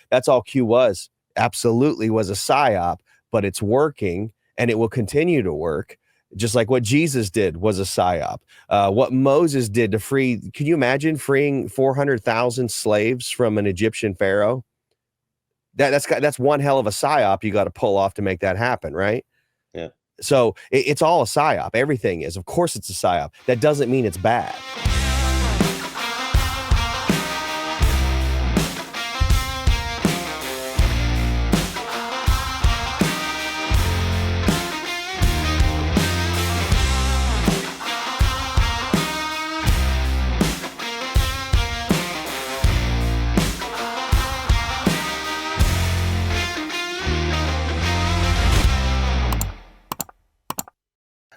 That's all Q was. Absolutely was a psyop, but it's working and it will continue to work. Just like what Jesus did was a psyop. What Moses did to free, can you imagine freeing 400,000 slaves from an Egyptian pharaoh? That's one hell of a psyop you got to pull off to make that happen, right? Yeah. So it's all a psyop. Everything is. Of course it's a psyop. That doesn't mean it's bad.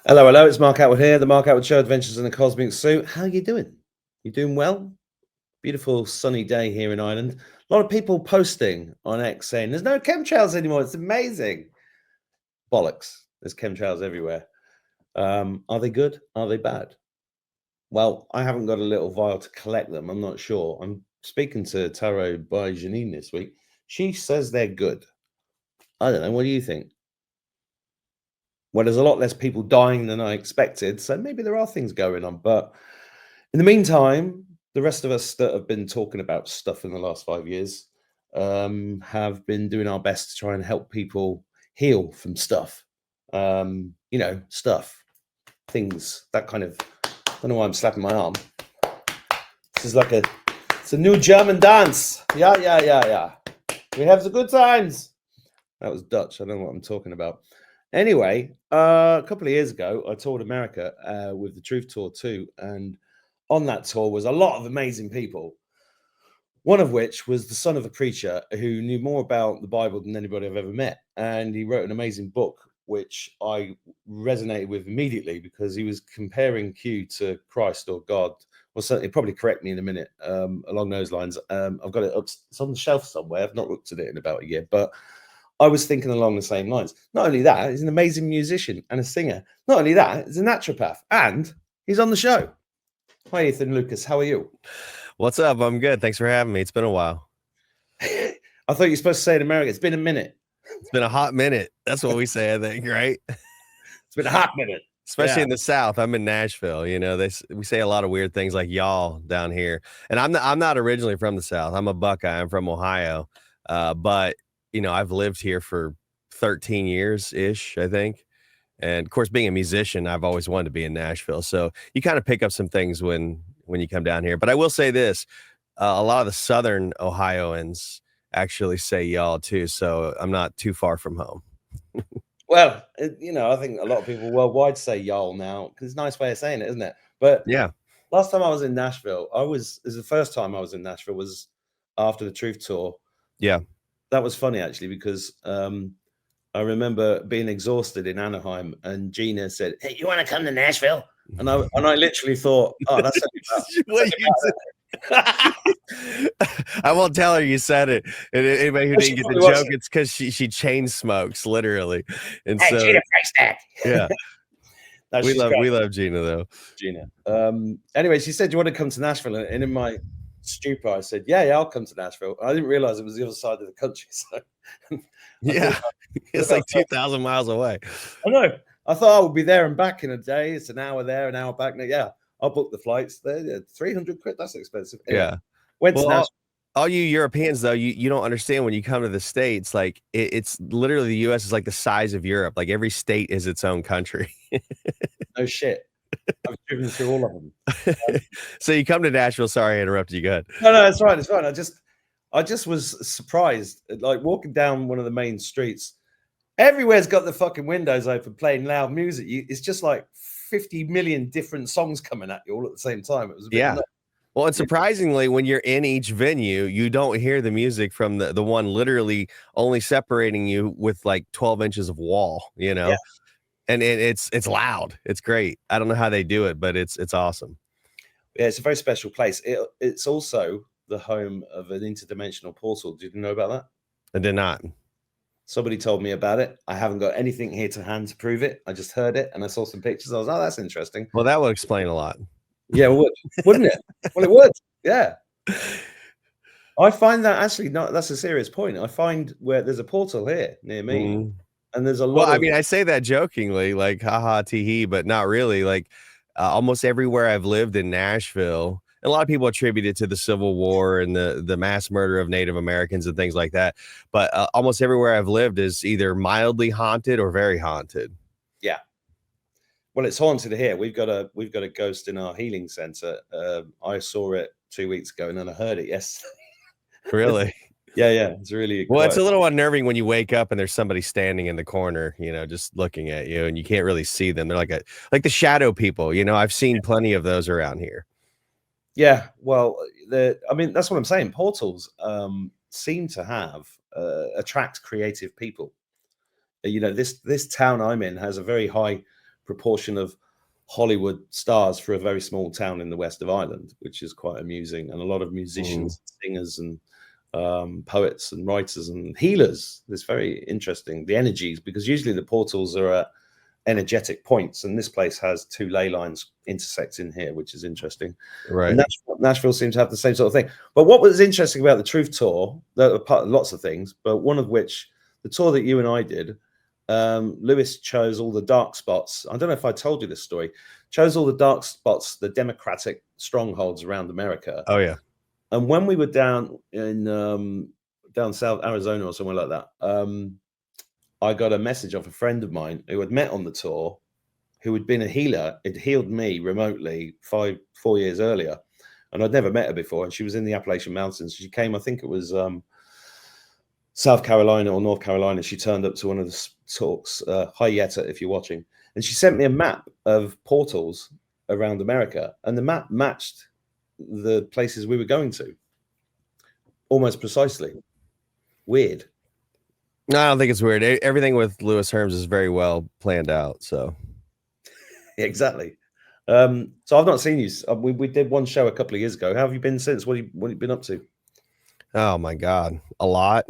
Hello, it's Mark Atwood here, the Mark Atwood Show, Adventures in the Cosmic Suit. How are you doing? You doing well? Beautiful sunny day here in Ireland. A lot of people posting on X saying there's no chemtrails anymore. It's amazing. Bollocks. There's chemtrails everywhere. Are they good? Are they bad? Well, I haven't got a little vial to collect them. I'm not sure. I'm speaking to Tarot by Janine this week. She says they're good. I don't know. What do you think? Well, there's a lot less people dying than I expected, so maybe there are things going on. But in the meantime, the rest of us that have been talking about stuff in the last 5 years have been doing our best to try and help people heal from stuff. Stuff, things, that kind of. I don't know why I'm slapping my arm. This is it's a new German dance. Yeah. We have the good times. That was Dutch. I don't know what I'm talking about. Anyway, a couple of years ago, I toured America with the Truth Tour too. And on that tour was a lot of amazing people. One of which was the son of a preacher who knew more about the Bible than anybody I've ever met. And he wrote an amazing book, which I resonated with immediately because he was comparing Q to Christ or God. Well, certainly, probably correct me in a minute along those lines. I've got it up. It's on the shelf somewhere. I've not looked at it in about a year, but I was thinking along the same lines. Not only that, he's an amazing musician and a singer. Not only that, he's a naturopath and he's on the show. Hi, Ethan Lucas. How are you? What's up? I'm good. Thanks for having me. It's been a while. I thought you were supposed to say in America, it's been a minute. It's been a hot minute. That's what we say, I think, right? It's been a hot minute. Especially in the South. I'm in Nashville. We say a lot of weird things like y'all down here. And I'm not originally from the South. I'm a Buckeye. I'm from Ohio. But I've lived here for 13 years-ish, I think. And of course, being a musician, I've always wanted to be in Nashville. So you kind of pick up some things when you come down here. But I will say this, a lot of the Southern Ohioans actually say y'all too. So I'm not too far from home. Well, I think a lot of people worldwide say y'all now because it's a nice way of saying it, isn't it? But yeah, last time I was in Nashville, the first time I was in Nashville was after the Truth Tour. Yeah. That was funny, actually, because I remember being exhausted in Anaheim and Gina said, "Hey, you want to come to Nashville?" And I literally thought, "Oh, that's what you said." I won't tell her you said it. And anybody who didn't get the joke, it's because she chain smokes, literally. And hey, Gina, fix that. Yeah. We love Gina, though. Gina. Anyway, she said, "You want to come to Nashville?" And in my stupor, I said, yeah, I'll come to Nashville. I didn't realize it was the other side of the country. So yeah, it's like 2,000 miles away. I know. I thought I would be there and back in a day. It's an hour there, an hour back. Yeah, I'll book the flights. They're 300 quid. That's expensive. Yeah. Went to Nashville. All you Europeans, though, you don't understand when you come to the States, like it's literally the U.S. is like the size of Europe. Like every state is its own country. No shit. I've driven through all of them. So you come to Nashville. Sorry, I interrupted you. Go ahead. No, it's fine. It's fine. I just was surprised, like walking down one of the main streets. Everywhere's got the fucking windows open, playing loud music. It's just like 50 million different songs coming at you all at the same time. It was a bit nuts. Well, and surprisingly, when you're in each venue, you don't hear the music from the one literally only separating you with like 12 inches of wall, Yeah. And it's loud. It's great. I don't know how they do it, but it's awesome. Yeah, it's a very special place. It's also the home of an interdimensional portal. Did you know about that? I did not. Somebody told me about it. I haven't got anything here to hand to prove it. I just heard it and I saw some pictures. I was, oh, that's interesting. Well, that would explain a lot. Yeah, it would, wouldn't it? Well, it would. Yeah. I find that actually not. That's a serious point. I find where there's a portal here near me, Mm. and there's a Well, lot I of. mean, I say that jokingly, like haha, tee hee, but not really. Like almost everywhere I've lived in Nashville, a lot of people attribute it to the Civil War and the mass murder of Native Americans and things like that. But almost everywhere I've lived is either mildly haunted or very haunted. Yeah. Well, it's haunted here. We've got a ghost in our healing center. I saw it 2 weeks ago, and then I heard it yesterday. Really? Yeah, it's really Well, quite. it's a little unnerving when you wake up and there's somebody standing in the corner, just looking at you, and you can't really see them. They're like the shadow people. I've seen plenty of those around here. Yeah, well, I mean, that's what I'm saying. Portals seem to have attract creative people. This town I'm in has a very high proportion of Hollywood stars for a very small town in the west of Ireland, which is quite amusing, and a lot of musicians, singers, and poets and writers and healers. It's very interesting, the energies, because usually the portals are at energetic points, and this place has two ley lines intersecting here, which is interesting. Right. And Nashville seems to have the same sort of thing. But what was interesting about the Truth Tour, lots of things, but one of which, the tour that you and I did, Lewis chose all the dark spots. I don't know if I told you this story. Chose all the dark spots, the democratic strongholds around America. Oh yeah. And when we were down in down South Arizona or somewhere like that, I got a message off a friend of mine who had met on the tour, who had been a healer. It healed me remotely 4 years earlier, and I'd never met her before. And she was in the Appalachian Mountains. She came, I think it was South Carolina or North Carolina. She turned up to one of the talks. Hi Yetta, if you're watching. And she sent me a map of portals around America, and the map matched the places we were going to almost precisely. Weird. No, I don't think it's weird. Everything with Lewis Herms is very well planned out. So exactly. So I've not seen you. We did one show a couple of years ago. How have you been since? What have you been up to? Oh my God, a lot.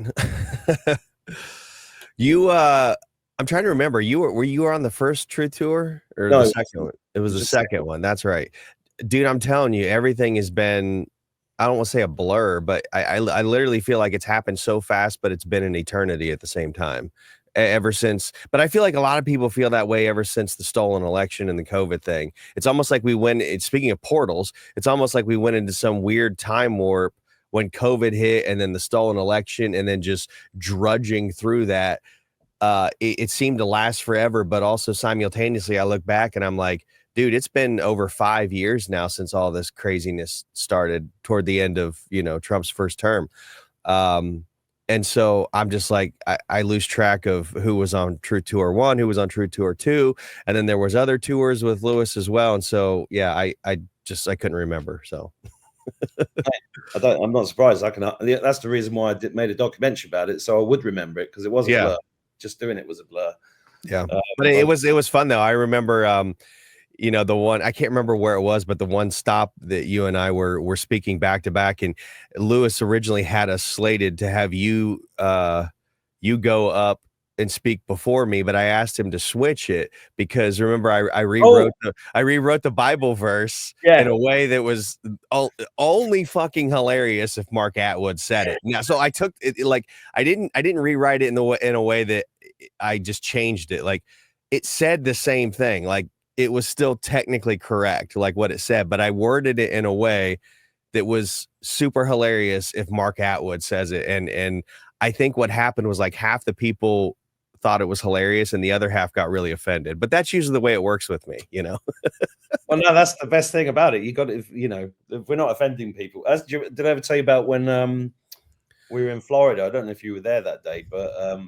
I'm trying to remember. Were you on the first Truth Tour or No, the second one? It was the second one. That's right, dude. I'm telling you, everything has been, I don't want to say a blur, but I literally feel like it's happened so fast, but it's been an eternity at the same time. Ever since, but I feel like a lot of people feel that way ever since the stolen election and the COVID thing. It's almost like speaking of portals, it's almost like we went into some weird time warp when COVID hit, and then the stolen election, and then just drudging through that. It seemed to last forever, but also simultaneously, I look back and I'm like, dude, it's been over 5 years now since all this craziness started toward the end of, Trump's first term. And so I'm just like, I lose track of who was on Truth Tour 1, who was on Truth Tour 2. And then there was other tours with Lewis as well. And so, yeah, I couldn't remember. So I'm not surprised. That's the reason why I made a documentary about it. So I would remember it, because it was a blur. Just doing it was a blur. Yeah. But it was fun though. I remember, the one, I can't remember where it was, but the one stop that you and I were speaking back to back, and Lewis originally had us slated to have you go up and speak before me, but I asked him to switch it because remember I rewrote the Bible verse in a way that was only fucking hilarious if Mark Atwood said it. Now, so I took it, like I didn't rewrite it in a way that I just changed it. Like it said the same thing. Like it was still technically correct, like what it said, but I worded it in a way that was super hilarious if Mark Atwood says it. And I think what happened was like half the people thought it was hilarious and the other half got really offended, but that's usually the way it works with me, Well, no, that's the best thing about it. You got if we're not offending people. Did I ever tell you about when we were in Florida? I don't know if you were there that day, but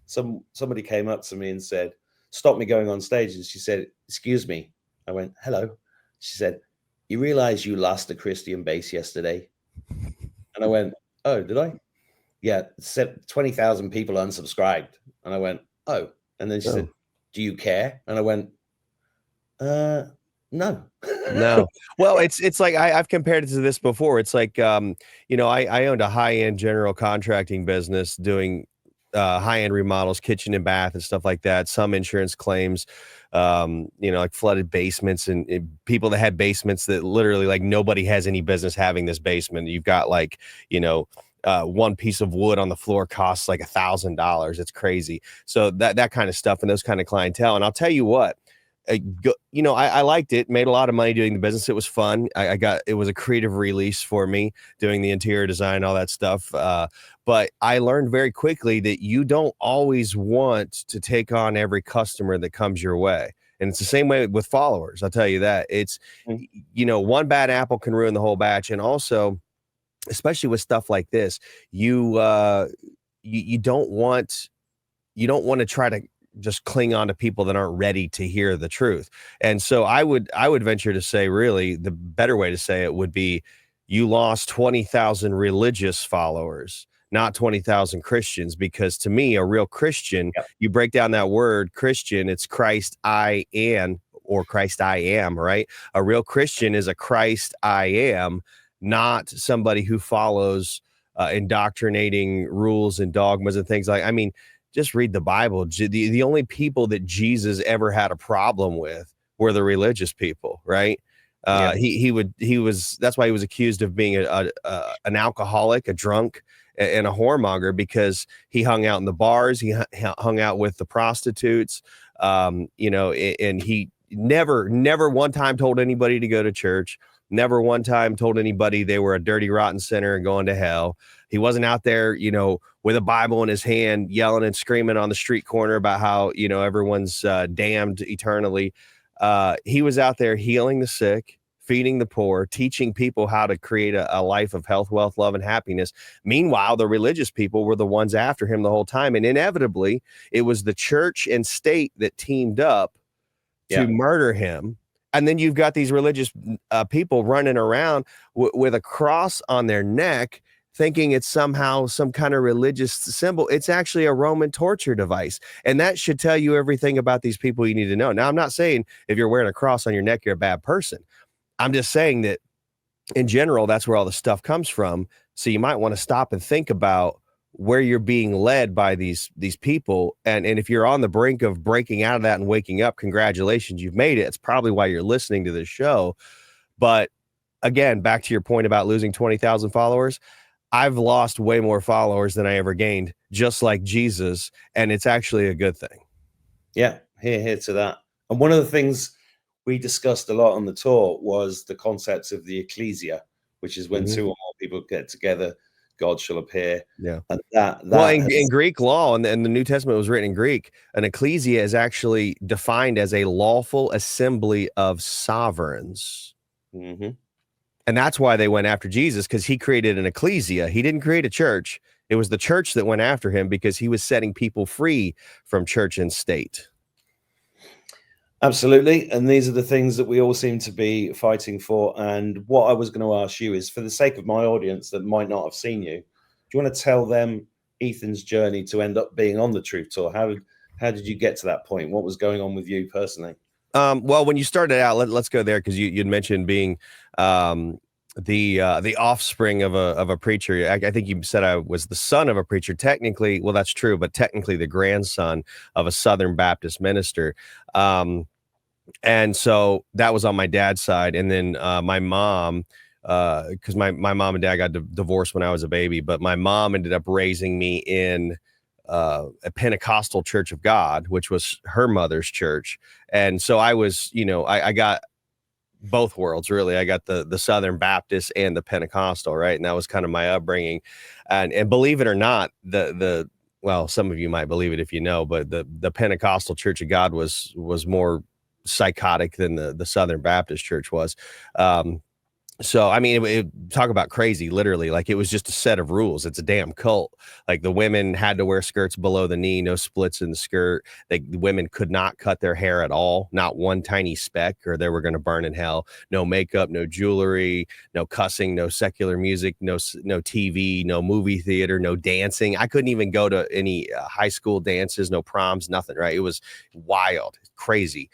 somebody came up to me and said, stopped me going on stage, and she said, "Excuse me." I went, "Hello." She said, "You realize you lost a Christian base yesterday?" And I went, "Oh, did I?" Yeah, 20,000 people unsubscribed. And I went, "Oh." And then she said, "Do you care?" And I went, no. No. Well, it's like I've compared it to this before. It's like, I owned a high-end general contracting business doing high-end remodels, kitchen and bath and stuff like that. Some insurance claims, like flooded basements and people that had basements that literally like nobody has any business having this basement. You've got like, one piece of wood on the floor costs like $1,000. It's crazy. So that kind of stuff and those kind of clientele. And I'll tell you what, I liked it, made a lot of money doing the business. It was fun. It was a creative release for me doing the interior design, all that stuff. But I learned very quickly that you don't always want to take on every customer that comes your way. And it's the same way with followers. I'll tell you that. It's, one bad apple can ruin the whole batch. And also, especially with stuff like this, you don't want to try to just cling on to people that aren't ready to hear the truth. And so I would venture to say, really, the better way to say it would be you lost 20,000 religious followers, not 20,000 Christians, because to me, a real Christian, you break down that word Christian, it's Christ I am, or Christ I am, right? A real Christian is a Christ I am, not somebody who follows indoctrinating rules and dogmas and things like, just read the Bible. The only people that Jesus ever had a problem with were the religious people, right? That's why he was accused of being an alcoholic, a drunk, and a whoremonger, because he hung out in the bars, he hung out with the prostitutes, and he never one time told anybody to go to church. Never one time told anybody they were a dirty, rotten sinner and going to hell. He wasn't out there, with a Bible in his hand, yelling and screaming on the street corner about how, everyone's damned eternally. He was out there healing the sick, feeding the poor, teaching people how to create a life of health, wealth, love, and happiness. Meanwhile, the religious people were the ones after him the whole time. And inevitably, it was the church and state that teamed up to murder him. And then you've got these religious people running around with a cross on their neck, thinking it's somehow some kind of religious symbol. It's actually a Roman torture device. And that should tell you everything about these people you need to know. Now, I'm not saying if you're wearing a cross on your neck, you're a bad person. I'm just saying that in general, that's where all the stuff comes from. So you might want to stop and think about where you're being led by these people. And if you're on the brink of breaking out of that and waking up, congratulations, you've made it. It's probably why you're listening to this show. But again, back to your point about losing 20,000 followers, I've lost way more followers than I ever gained, just like Jesus. And it's actually a good thing. Yeah, here to that. And one of the things we discussed a lot on the tour was the concepts of the ecclesia, which is when two or more people get together, God shall appear. Yeah. And that in Greek law, and the New Testament was written in Greek, an ecclesia is actually defined as a lawful assembly of sovereigns. Mm-hmm. And that's why they went after Jesus, because he created an ecclesia. He didn't create a church. It was the church that went after him because he was setting people free from church and state. Absolutely. And these are the things that we all seem to be fighting for. And what I was going to ask you is, for the sake of my audience that might not have seen you, do you want to tell them Ethan's journey to end up being on the Truth Tour? How did you get to that point? What was going on with you personally? Well, when you started out, let's go there, because you'd mentioned being the offspring of a preacher. I think you said I was the son of a preacher. Technically, well, that's true, but technically the grandson of a Southern Baptist minister. And so that was on my dad's side. And then my mom, because my mom and dad got divorced when I was a baby, but my mom ended up raising me in a Pentecostal Church of God, which was her mother's church. And so I was, I got both worlds, really. I got the Southern Baptist and the Pentecostal, right? And that was kind of my upbringing. And believe it or not, well, some of you might believe it if you know, but the Pentecostal Church of God was more psychotic than the Southern Baptist Church was. So, I mean, talk about crazy, literally. Like, it was just a set of rules. It's a damn cult. Like, the women had to wear skirts below the knee, no splits in the skirt. The women could not cut their hair at all, not one tiny speck, or they were going to burn in hell. No makeup, no jewelry, no cussing, no secular music, no TV, no movie theater, no dancing. I couldn't even go to any high school dances, no proms, nothing, right? It was wild, crazy.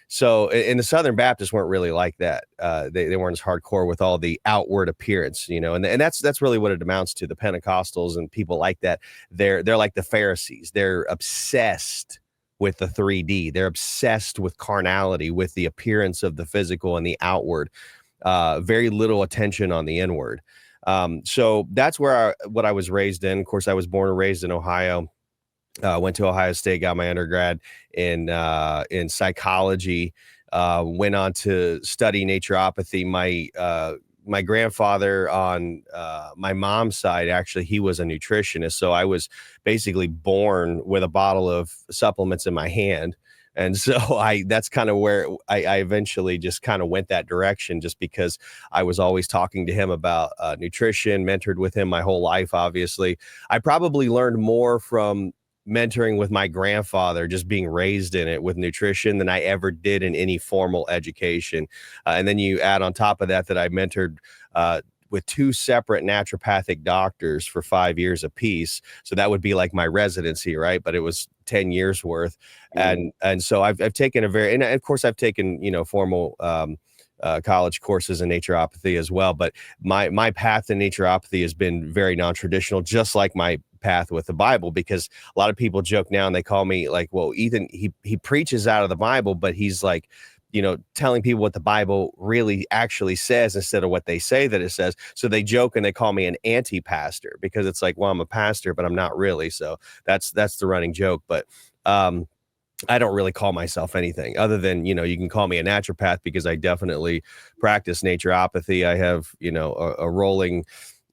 So, and the Southern Baptists weren't really like that. They weren't as hardcore with all the outward appearance, and that's really what it amounts to. The Pentecostals and people like that, they're like the Pharisees. They're obsessed with the 3D. They're obsessed with carnality, with the appearance of the physical and the outward. Very little attention on the inward. So that's what I was raised in. Of course, I was born and raised in Ohio. Went to Ohio State, got my undergrad in psychology. Went on to study naturopathy. My grandfather on my mom's side, actually, he was a nutritionist. So I was basically born with a bottle of supplements in my hand. And so that's kind of where I eventually just kind of went that direction, just because I was always talking to him about nutrition, mentored with him my whole life. Obviously, I probably learned more from mentoring with my grandfather, just being raised in it with nutrition, than I ever did in any formal education. And then you add on top of that I mentored with 2 separate naturopathic doctors for 5 years apiece. So that would be like my residency, right? But it was 10 years worth. And so I've taken and of course I've taken, formal college courses in naturopathy as well. But my path in naturopathy has been very non-traditional, just like my path with the Bible, because a lot of people joke now and they call me like, well, Ethan, he preaches out of the Bible, but he's like, telling people what the Bible really actually says instead of what they say that it says. So they joke and they call me an anti-pastor, because it's like, well, I'm a pastor, but I'm not really. So that's the running joke. But I don't really call myself anything other than, you can call me a naturopath, because I definitely practice naturopathy. I have, a rolling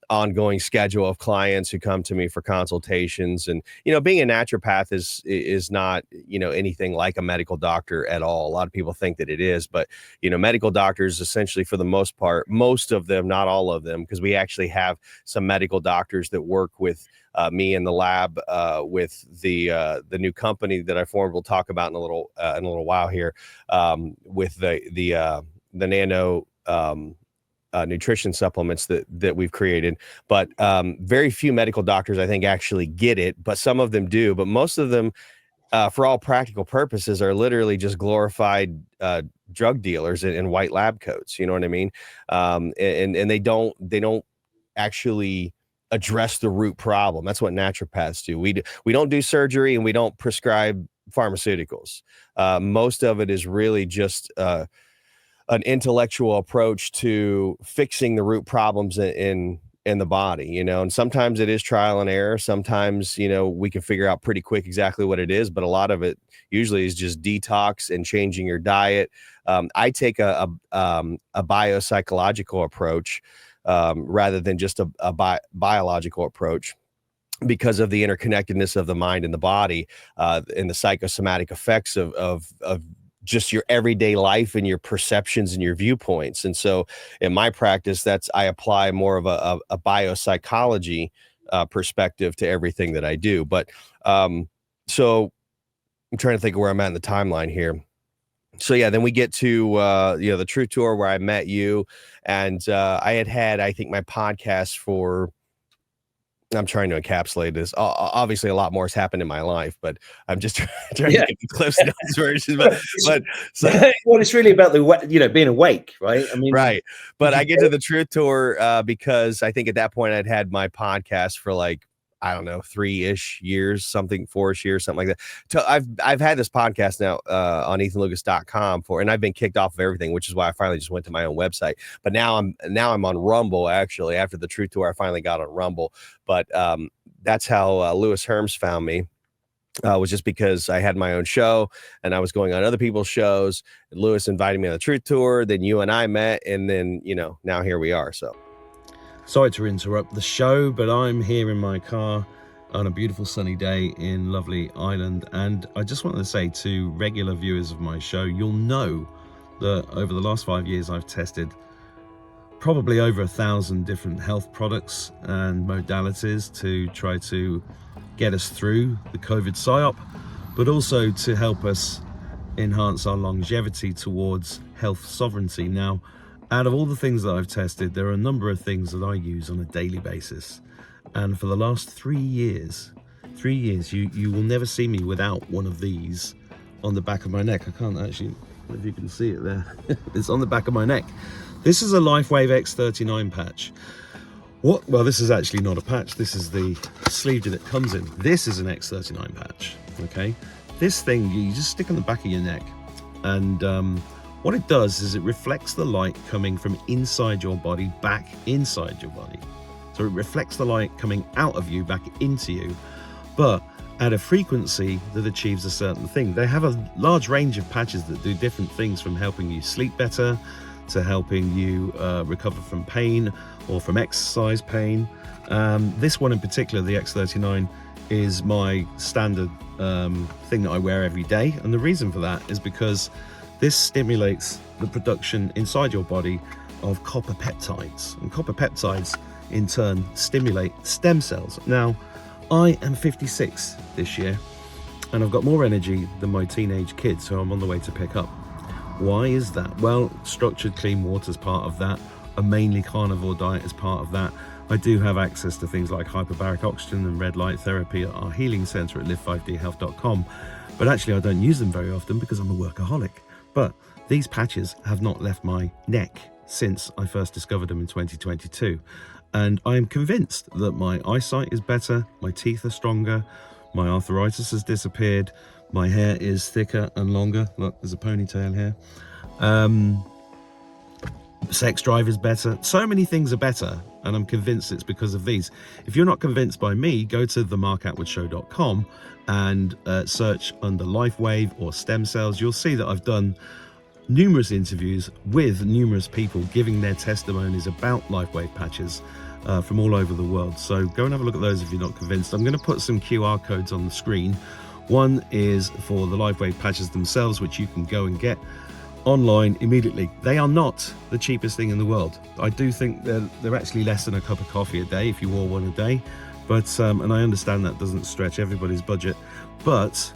ongoing schedule of clients who come to me for consultations. And, being a naturopath is not, anything like a medical doctor at all. A lot of people think that it is, but, medical doctors, essentially, for the most part, most of them, not all of them, because we actually have some medical doctors that work with me in the lab with the new company that I formed. We'll talk about in a little while here, with the nano nutrition supplements that we've created. But very few medical doctors, I think, actually get it, but some of them do. But most of them, for all practical purposes, are literally just glorified drug dealers in white lab coats. You know what I mean? And they don't actually address the root problem. That's what naturopaths do. We don't do surgery, and we don't prescribe pharmaceuticals. Most of it is really just an intellectual approach to fixing the root problems in the body, and sometimes it is trial and error. Sometimes, we can figure out pretty quick exactly what it is, but a lot of it usually is just detox and changing your diet. I take a biopsychological approach rather than just a biological approach, because of the interconnectedness of the mind and the body, and the psychosomatic effects of just your everyday life and your perceptions and your viewpoints. And so in my practice, I apply more of a biopsychology perspective to everything that I do. But so I'm trying to think of where I'm at in the timeline here. So yeah, then we get to the Truth Tour, where I met you, and I had I think my podcast for, I'm trying to encapsulate this. Obviously, a lot more has happened in my life, but I'm just trying to get the Cliff's Notes version. But so, well, it's really about being awake, right? I mean, right. But I get to the Truth Tour because I think at that point I'd had my podcast for like, I don't know, 3-ish years, 4-ish years, something like that. I've had this podcast now on ethanlucas.com and I've been kicked off of everything, which is why I finally just went to my own website. But now I'm on Rumble. Actually, after the Truth Tour, I finally got on Rumble. But that's how Lewis Herms found me. Was just because I had my own show and I was going on other people's shows. Lewis invited me on the Truth Tour. Then you and I met, and then now here we are. So. Sorry to interrupt the show, but I'm here in my car on a beautiful sunny day in lovely Ireland, and I just wanted to say to regular viewers of my show, you'll know that over the last 5 years I've tested probably over 1,000 different health products and modalities to try to get us through the COVID Psy-Op, but also to help us enhance our longevity towards health sovereignty. Now, out of all the things that I've tested, there are a number of things that I use on a daily basis. And for the last 3 years, you will never see me without one of these on the back of my neck. I can't actually, if you can see it there. It's on the back of my neck. This is a LifeWave X39 patch. Well, this is actually not a patch. This is the sleeve that it comes in. This is an X39 patch, okay? This thing, you just stick on the back of your neck, and what it does is it reflects the light coming from inside your body back inside your body. So it reflects the light coming out of you back into you, but at a frequency that achieves a certain thing. They have a large range of patches that do different things, from helping you sleep better to helping you recover from pain or from exercise pain. This one in particular, the X39, is my standard thing that I wear every day. And the reason for that is because this stimulates the production inside your body of copper peptides. And copper peptides in turn stimulate stem cells. Now, I am 56 this year, and I've got more energy than my teenage kids who I'm on the way to pick up. Why is that? Well, structured clean water is part of that. A mainly carnivore diet is part of that. I do have access to things like hyperbaric oxygen and red light therapy at our healing center at live5dhealth.com, but actually I don't use them very often because I'm a workaholic. But these patches have not left my neck since I first discovered them in 2022. And I'm convinced that my eyesight is better, my teeth are stronger, my arthritis has disappeared, my hair is thicker and longer. Look, there's a ponytail here. Sex drive is better. So many things are better, and I'm convinced it's because of these. If you're not convinced by me, go to themarkatwoodshow.com and search under LifeWave or stem cells. You'll see that I've done numerous interviews with numerous people giving their testimonies about LifeWave patches from all over the world. So go and have a look at those if you're not convinced. I'm going to put some QR codes on the screen. One is for the LifeWave patches themselves, which you can go and get online immediately. They are not the cheapest thing in the world. I do think they're actually less than a cup of coffee a day if you wore one a day. But and I understand that doesn't stretch everybody's budget, but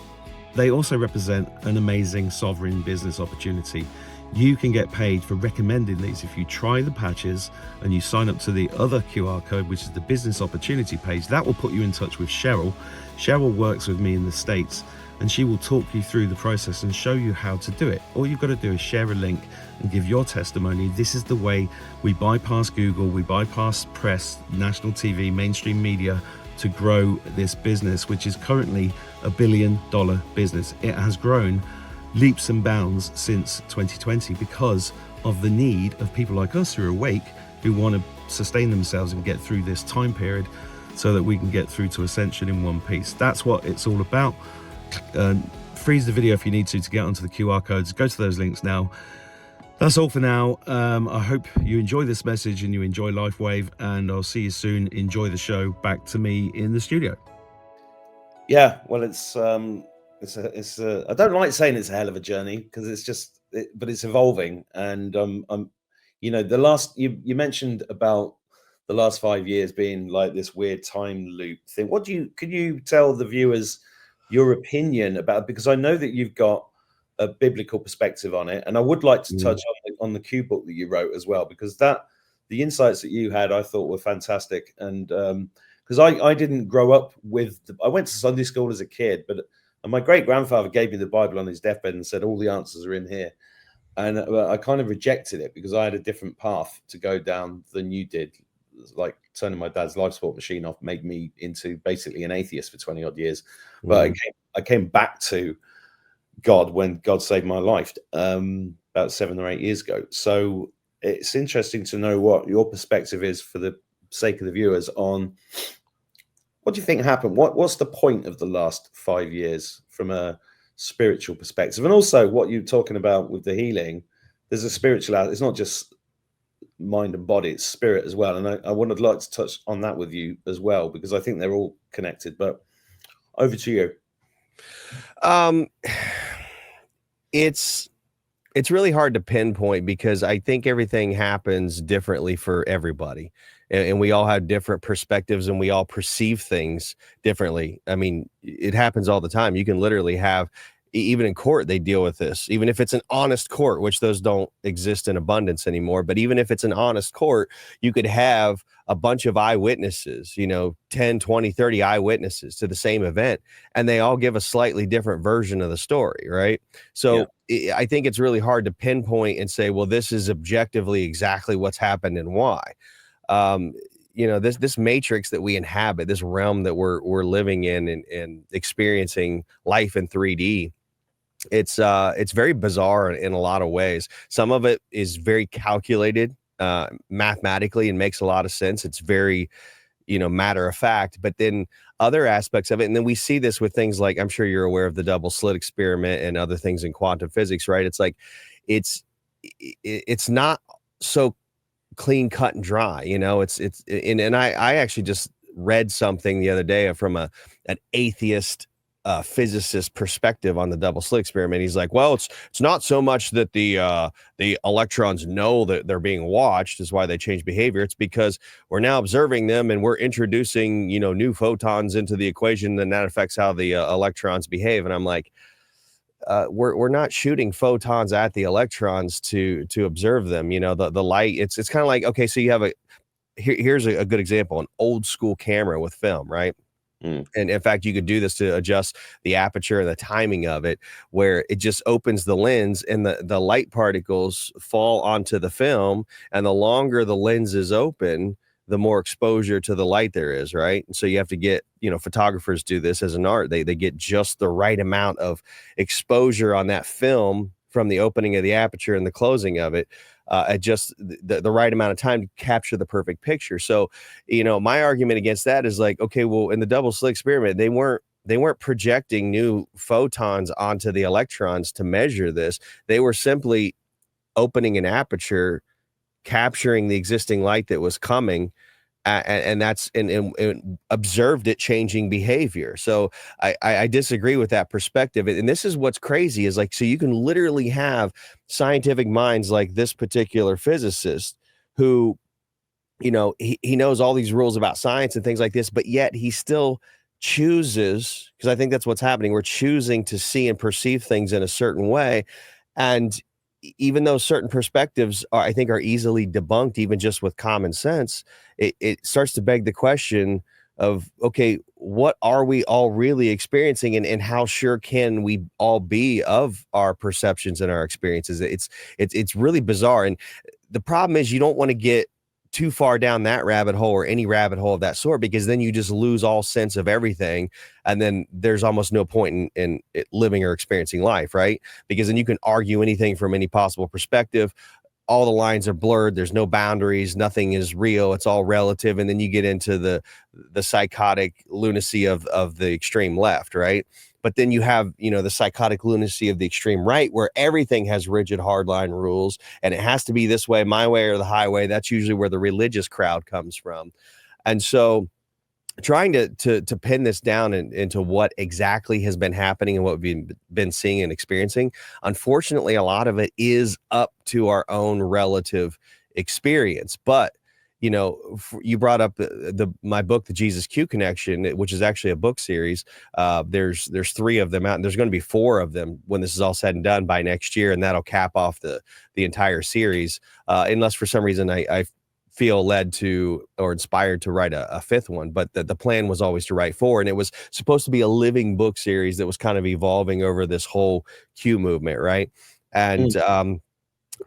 they also represent an amazing sovereign business opportunity. You can get paid for recommending these if you try the patches and you sign up to the other QR code, which is the business opportunity page. That will put you in touch with Cheryl. Cheryl works with me in the States, and she will talk you through the process and show you how to do it. All you've got to do is share a link and give your testimony. This is the way we bypass Google, we bypass press, national TV, mainstream media to grow this business, which is currently $1 billion business. It has grown leaps and bounds since 2020 because of the need of people like us who are awake, who want to sustain themselves and get through this time period so that we can get through to ascension in one piece. That's what it's all about. Freeze the video if you need to get onto the QR codes. Go to those links now. That's all for now. I hope you enjoy this message and you enjoy LifeWave, and I'll see you soon. Enjoy the show. Back to me in the studio. Yeah, well, it's I don't like saying it's a hell of a journey because it's just, but it's evolving. And you know, you mentioned about the last 5 years being like this weird time loop thing. Could you tell the viewers your opinion about, because I know that you've got a biblical perspective on it, and I would like to touch on the Q book that you wrote as well, because the insights that you had I thought were fantastic. And because I didn't grow up with I went to Sunday school as a kid, but my great grandfather gave me the Bible on his deathbed and said all the answers are in here, and I kind of rejected it because I had a different path to go down than you did. Like turning my dad's life support machine off made me into basically an atheist for 20 odd years. But I came back to God when God saved my life about 7 or 8 years ago. So it's interesting to know what your perspective is, for the sake of the viewers, on what do you think happened? What's the point of the last 5 years from a spiritual perspective? And also what you're talking about with the healing, there's a spiritual, it's not just mind and body, it's spirit as well. And I would like to touch on that with you as well, because I think they're all connected. But over to you. It's really hard to pinpoint because I think everything happens differently for everybody, and we all have different perspectives and we all perceive things differently. I mean, it happens all the time. You can literally have, even in court, they deal with this, even if it's an honest court, which those don't exist in abundance anymore. But even if it's an honest court, you could have a bunch of eyewitnesses, 10, 20, 30 eyewitnesses to the same event, and they all give a slightly different version of the story, right? So I think it's really hard to pinpoint and say, well, this is objectively exactly what's happened and why. This matrix that we inhabit, this realm that we're living in and experiencing life in 3D, it's very bizarre in a lot of ways. Some of it is very calculated mathematically and makes a lot of sense. It's very, matter of fact, but then other aspects of it. And then we see this with things like, I'm sure you're aware of the double slit experiment and other things in quantum physics, right? It's like, it's not so clean cut and dry, and I actually just read something the other day from an atheist physicist perspective on the double slit experiment. He's like, well, it's not so much that the electrons know that they're being watched is why they change behavior. It's because we're now observing them and we're introducing, new photons into the equation, and that affects how the electrons behave. And I'm like, we're not shooting photons at the electrons to observe them. The light, it's kind of like, okay, so you have here's a good example, an old school camera with film, right? And in fact, you could do this to adjust the aperture and the timing of it, where it just opens the lens and the light particles fall onto the film. And the longer the lens is open, the more exposure to the light there is, right? And so you have to get, photographers do this as an art. They get just the right amount of exposure on that film from the opening of the aperture and the closing of it at just the right amount of time to capture the perfect picture. So, my argument against that is like, okay, well, in the double slit experiment, they weren't projecting new photons onto the electrons to measure this. They were simply opening an aperture, capturing the existing light that was coming, and that's and observed it changing behavior. So I disagree with that perspective. And this is what's crazy is like, so you can literally have scientific minds like this particular physicist who, he knows all these rules about science and things like this, but yet he still chooses, because I think that's what's happening. We're choosing to see and perceive things in a certain way. And even though certain perspectives I think are easily debunked, even just with common sense, it starts to beg the question of, okay, what are we all really experiencing, and how sure can we all be of our perceptions and our experiences? It's really bizarre. And the problem is you don't want to get too far down that rabbit hole or any rabbit hole of that sort, because then you just lose all sense of everything. And then there's almost no point in living or experiencing life, right? Because then you can argue anything from any possible perspective. All the lines are blurred. There's no boundaries. Nothing is real. It's all relative. And then you get into the psychotic lunacy of the extreme left, right? But then you have, the psychotic lunacy of the extreme right, where everything has rigid hardline rules and it has to be this way, my way or the highway. That's usually where the religious crowd comes from. And so trying to pin this down into what exactly has been happening and what we've been seeing and experiencing, unfortunately, a lot of it is up to our own relative experience. But you brought up my book, The Jesus Q Connection, which is actually a book series. There's 3 of them out, and there's going to be 4 of them when this is all said and done by next year, and that'll cap off the entire series, unless for some reason I feel led to or inspired to write a 5th one. But the plan was always to write 4, and it was supposed to be a living book series that was kind of evolving over this whole Q movement, right? And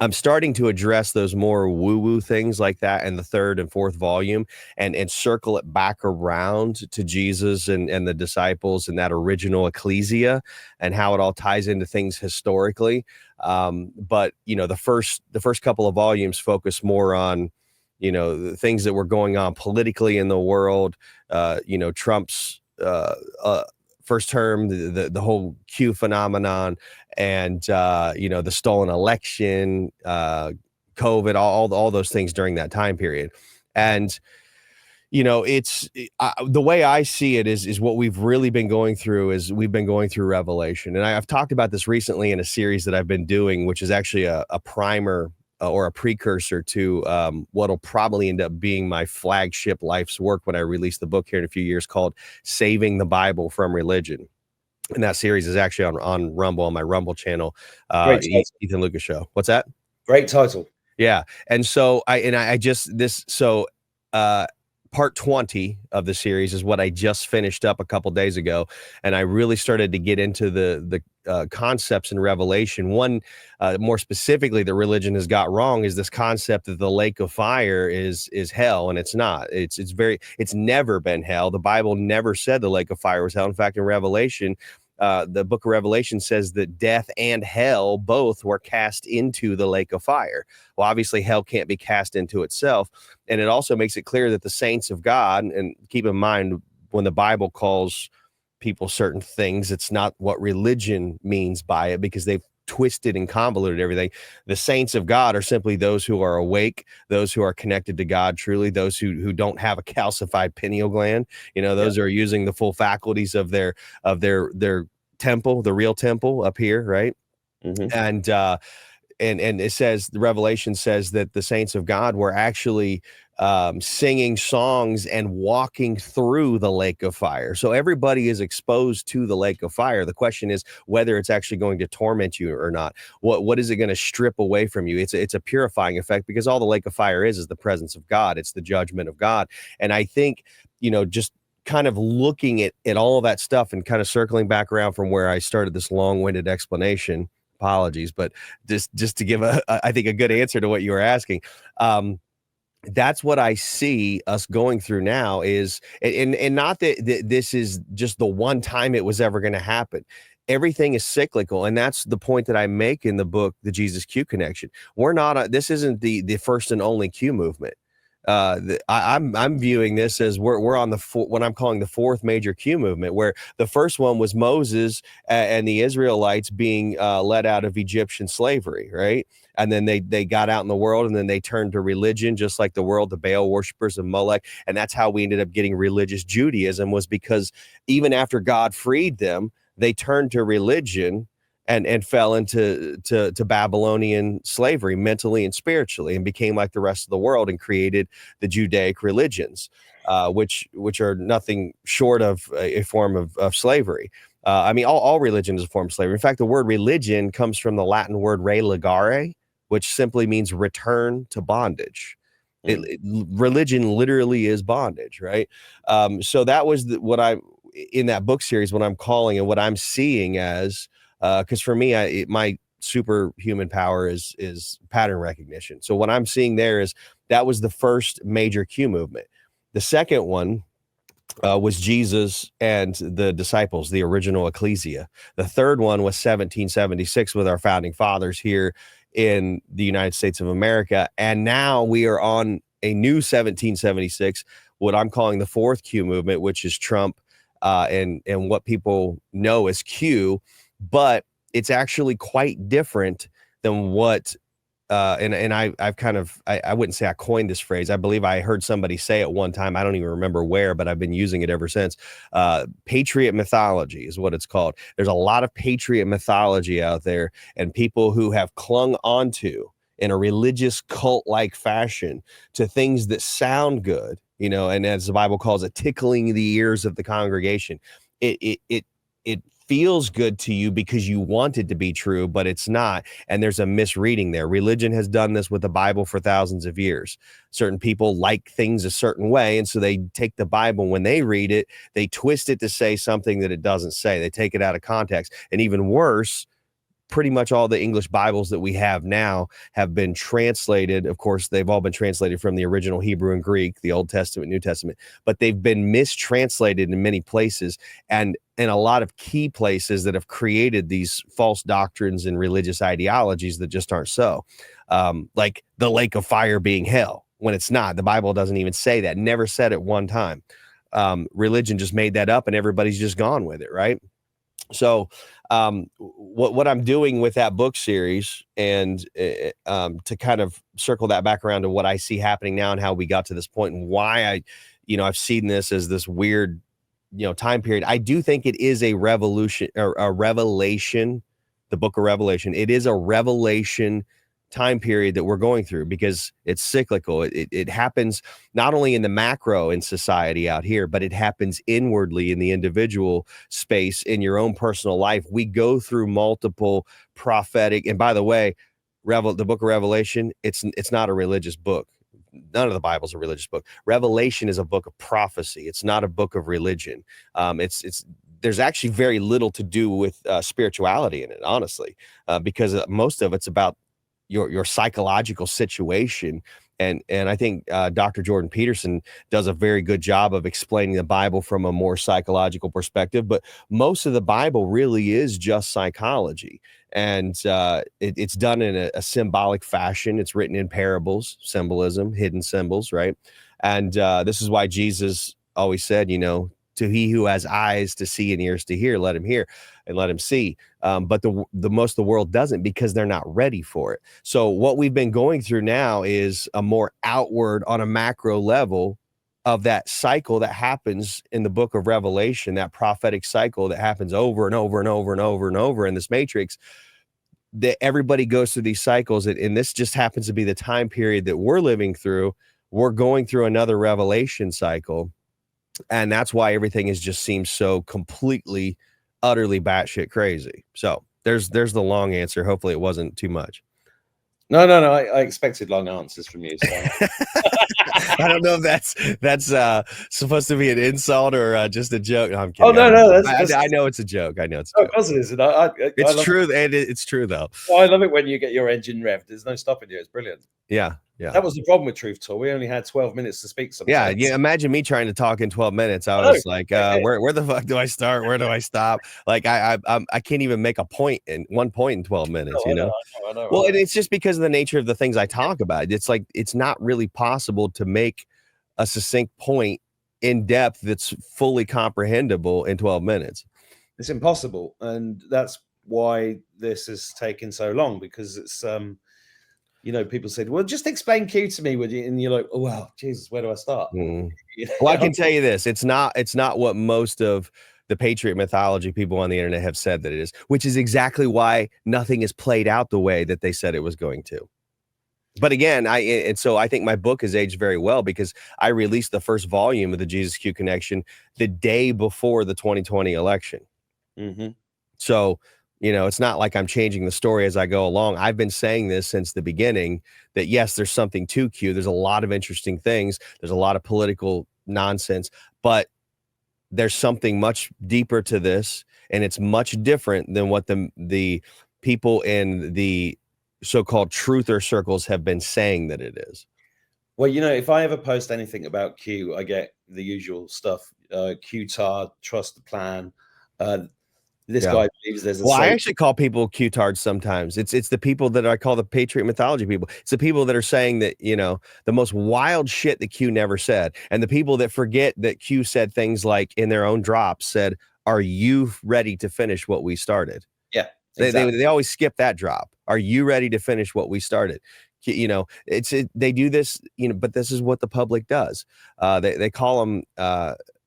I'm starting to address those more woo-woo things like that in the 3rd and 4th volume, and circle it back around to Jesus and the disciples and that original ecclesia and how it all ties into things historically. But the first couple of volumes focus more on the things that were going on politically in the world, Trump's first term, the whole Q phenomenon, and the stolen election, COVID, all those things during that time period. And it's the way I see it is what we've really been going through is we've been going through Revelation. And I've talked about this recently in a series that I've been doing, which is actually a primer or a precursor to what'll probably end up being my flagship life's work when I release the book here in a few years, called Saving the Bible from Religion. And that series is actually on Rumble, on my Rumble channel, Ethan Lucas Show. What's that? Great title. Yeah. And so part 20 of the series is what I just finished up a couple days ago. And I really started to get into the concepts in Revelation. One, more specifically, that religion has got wrong is this concept that the lake of fire is hell, and it's not. It's never been hell. The Bible never said the lake of fire was hell. In fact, in Revelation, the book of Revelation says that death and hell both were cast into the lake of fire. Well, obviously hell can't be cast into itself. And it also makes it clear that the saints of God, and keep in mind when the Bible calls people certain things, it's not what religion means by it, because they've twisted and convoluted everything. The saints of God are simply those who are awake, those who are connected to God truly, those who don't have a calcified pineal gland. Those are using the full faculties of their temple, the real temple up here, right? And it says, the Revelation says that the saints of God were actually singing songs and walking through the lake of fire. So everybody is exposed to the lake of fire. The question is whether it's actually going to torment you or not. What is it going to strip away from you? It's a purifying effect, because all the lake of fire is the presence of God. It's the judgment of God. And I think, just kind of looking at all of that stuff and kind of circling back around from where I started this long-winded explanation, apologies, but just to give I think a good answer to what you were asking. That's what I see us going through now is, and not that this is just the one time it was ever going to happen. Everything is cyclical. And that's the point that I make in the book, The Jesus Q Connection. This isn't the first and only Q movement. I'm viewing this as we're on what I'm calling the fourth major Q movement, where the first one was Moses and the Israelites being let out of Egyptian slavery, right? And then they got out in the world, and then they turned to religion, just like the world, the Baal worshipers of Molech. And that's how we ended up getting religious Judaism, was because even after God freed them, they turned to religion and fell into Babylonian slavery mentally and spiritually, and became like the rest of the world and created the Judaic religions, which are nothing short of a form of slavery. I mean, all religion is a form of slavery. In fact, the word religion comes from the Latin word religare, which simply means return to bondage. Religion literally is bondage, right? So that was what in that book series, what I'm calling and what I'm seeing as, because for me, my superhuman power is pattern recognition. So what I'm seeing there is that was the first major Q movement. The second one was Jesus and the disciples, the original ecclesia. The third one was 1776 with our founding fathers here in the United States of America. And now we are on a new 1776, what I'm calling the fourth Q movement, which is Trump and what people know as Q. But it's actually quite different than what, and I've kind of, I wouldn't say I coined this phrase. I believe I heard somebody say it one time. I don't even remember where, but I've been using it ever since. Patriot mythology is what it's called. There's a lot of patriot mythology out there, and people who have clung onto in a religious cult-like fashion to things that sound good, and as the Bible calls it, tickling the ears of the congregation. It feels good to you because you want it to be true, but it's not. And there's a misreading there. Religion has done this with the Bible for thousands of years. Certain people like things a certain way, and so they take the Bible, when they read it, they twist it to say something that it doesn't say. They take it out of context. And even worse, pretty much all the English Bibles that we have now have been translated. Of course, they've all been translated from the original Hebrew and Greek, the Old Testament, New Testament, but they've been mistranslated in many places and in a lot of key places that have created these false doctrines and religious ideologies that just aren't so. Like the lake of fire being hell, when it's not. The Bible doesn't even say that, never said it one time. Religion just made that up, and everybody's just gone with it, right? So what I'm doing with that book series, and to kind of circle that back around to what I see happening now and how we got to this point, and why I've seen this as this weird, time period. I do think it is a revolution, or a revelation, the book of Revelation. It is a revelation time period that we're going through, because it's cyclical. It happens not only in the macro in society out here, but it happens inwardly in the individual space, in your own personal life. We go through multiple prophetic, and by the way, the book of Revelation, it's not a religious book. None of the Bible's a religious book. Revelation is a book of prophecy. It's not a book of religion. There's actually very little to do with spirituality in it, honestly, because most of it's about your psychological situation And I think Dr. Jordan Peterson does a very good job of explaining the Bible from a more psychological perspective. But most of the Bible really is just psychology, and it's done in a symbolic fashion. It's written in parables, symbolism, hidden symbols, right? And this is why Jesus always said, to he who has eyes to see and ears to hear, let him hear and let him see. But the most of the world doesn't, because they're not ready for it. So what we've been going through now is a more outward, on a macro level, of that cycle that happens in the book of Revelation, that prophetic cycle that happens over and over and over and over and over in this matrix. That everybody goes through these cycles, and this just happens to be the time period that we're living through. We're going through another revelation cycle. And that's why everything just seems so completely, utterly batshit crazy. So there's the long answer. Hopefully it wasn't too much. No. I expected long answers from you. So. I don't know if that's supposed to be an insult or just a joke. No, I'm kidding. Oh no, that's I know it's a joke. I know it's a joke. Of course it is. It's true, and it's true though. I love it when you get your engine revved. There's no stopping you. It's brilliant. Yeah. That was the problem with Truth Tour. We only had 12 minutes to speak sometimes. Yeah. Imagine me trying to talk in 12 minutes. I was like, where the fuck do I start? Where do I stop? Like I can't even make a point in 12 minutes, I know. Well, and it's just because of the nature of the things I talk about. It's like, it's not really possible to make a succinct point in depth that's fully comprehensible in 12 minutes. It's impossible. And that's why this has taken so long, because it's, people said, well, just explain Q to me, would you? And you're like, oh, well, Jesus, where do I start? Well, I can tell you this. It's not what most of the Patriot mythology people on the internet have said that it is, which is exactly why nothing is played out the way that they said it was going to. But again, so I think my book has aged very well, because I released the first volume of the Jesus Q Connection the day before the 2020 election. Mm-hmm. So, it's not like I'm changing the story as I go along. I've been saying this since the beginning, that yes, there's something to Q. There's a lot of interesting things. There's a lot of political nonsense, but there's something much deeper to this, and it's much different than what the people in the so-called truther circles have been saying that it is. Well, if I ever post anything about Q, I get the usual stuff. Q-tard, trust the plan. This guy believes there's a I actually call people Q-tards sometimes. It's the people that I call the Patriot mythology people. It's the people that are saying that, the most wild shit that Q never said. And the people that forget that Q said things like, in their own drops, said, are you ready to finish what we started? Yeah. Exactly. They always skip that drop. Are you ready to finish what we started? They do this, but this is what the public does. They call them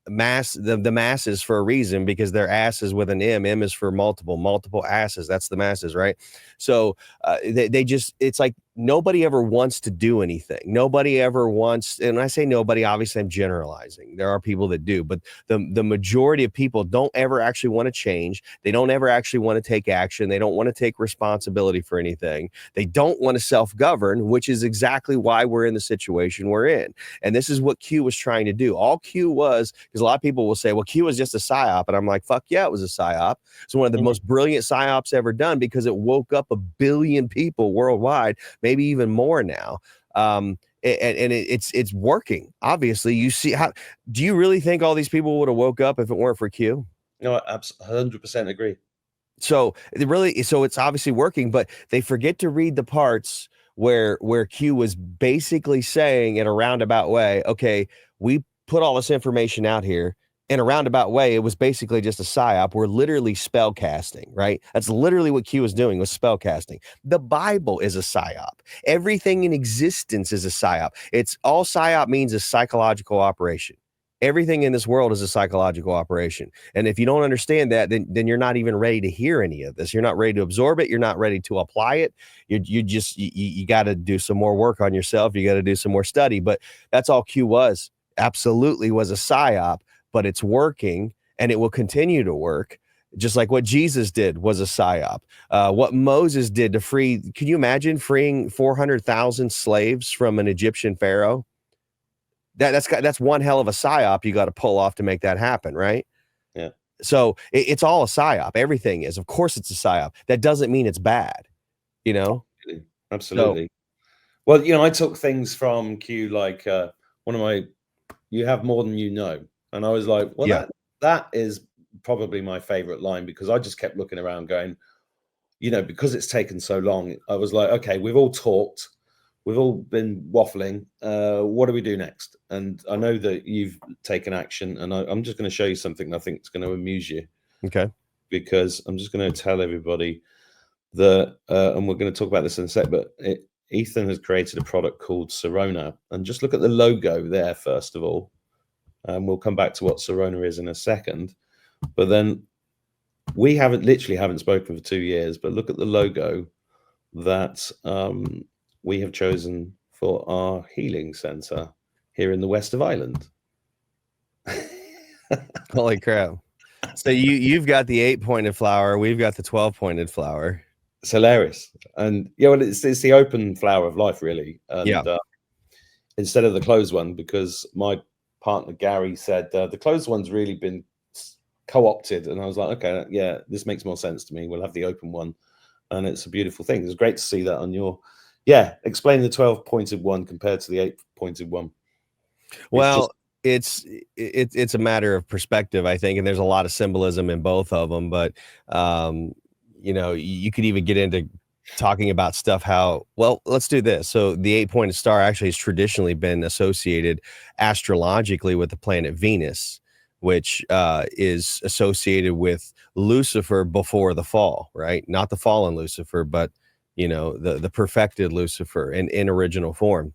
the masses for a reason, because they're asses with an M. M is for multiple asses. That's the masses, right? So they just, it's like nobody ever wants to do anything. Nobody ever wants, and when I say nobody, obviously I'm generalizing. There are people that do, but the majority of people don't ever actually want to change. They don't ever actually want to take action. They don't want to take responsibility for anything. They don't want to self-govern, which is exactly why we're in the situation we're in. And this is what Q was trying to do. All Q was, because a lot of people will say, well, Q was just a Psy-Op. And I'm like, fuck yeah, it was a Psy-Op. It's one of the most brilliant Psy-Ops ever done, because it woke up 1 billion people worldwide, maybe even more now. And it's working. Obviously, you see how. Do you really think all these people would have woke up if it weren't for Q? No, I 100% agree. So it's obviously working, but they forget to read the parts where Q was basically saying in a roundabout way, okay, we put all this information out here. In a roundabout way, it was basically just a Psy-Op. We're literally spell casting, right? That's literally what Q was doing, was spell casting. The Bible is a Psy-Op. Everything in existence is a Psy-Op. It's all Psy-Op means is psychological operation. Everything in this world is a psychological operation. And if you don't understand that, then you're not even ready to hear any of this. You're not ready to absorb it. You're not ready to apply it. You got to do some more work on yourself. You got to do some more study. But that's all Q was. Absolutely was a Psy-Op. But it's working, and it will continue to work, just like what Jesus did was a Psy-Op. What Moses did to free, can you imagine freeing 400,000 slaves from an Egyptian pharaoh? That's one hell of a Psy-Op you got to pull off to make that happen, right? Yeah. So it's all a Psy-Op. Everything is. Of course it's a Psy-Op. That doesn't mean it's bad, Absolutely. Well, I took things from Q, like one of my, you have more than you know. And I was like, well, Yeah. that is probably my favorite line, because I just kept looking around going, because it's taken so long, I was like, okay, we've all talked. We've all been waffling. What do we do next? And I know that you've taken action, and I'm just going to show you something I think is going to amuse you. Okay. Because I'm just going to tell everybody that, and we're going to talk about this in a sec, but Ethan has created a product called Serrona. And just look at the logo there, first of all. And we'll come back to what Serrona is in a second. But then we literally haven't spoken for 2 years, but look at the logo that we have chosen for our healing center here in the west of Ireland. Holy crap. So you've got the 8-pointed flower, we've got the 12-pointed flower. It's hilarious. And well, it's the open flower of life, really. And instead of the closed one, because my partner Gary said the closed one's really been co-opted, and I was like, okay, yeah, this makes more sense to me. We'll have the open one, and it's a beautiful thing. It's great to see that on your, explain the 12-pointed one compared to the 8-pointed one. Well, it's a matter of perspective, I think, and there's a lot of symbolism in both of them. But you could even get into talking about stuff let's do this. So the 8-pointed star actually has traditionally been associated astrologically with the planet Venus, which is associated with Lucifer before the fall, right? Not the fallen Lucifer, but the perfected Lucifer in original form.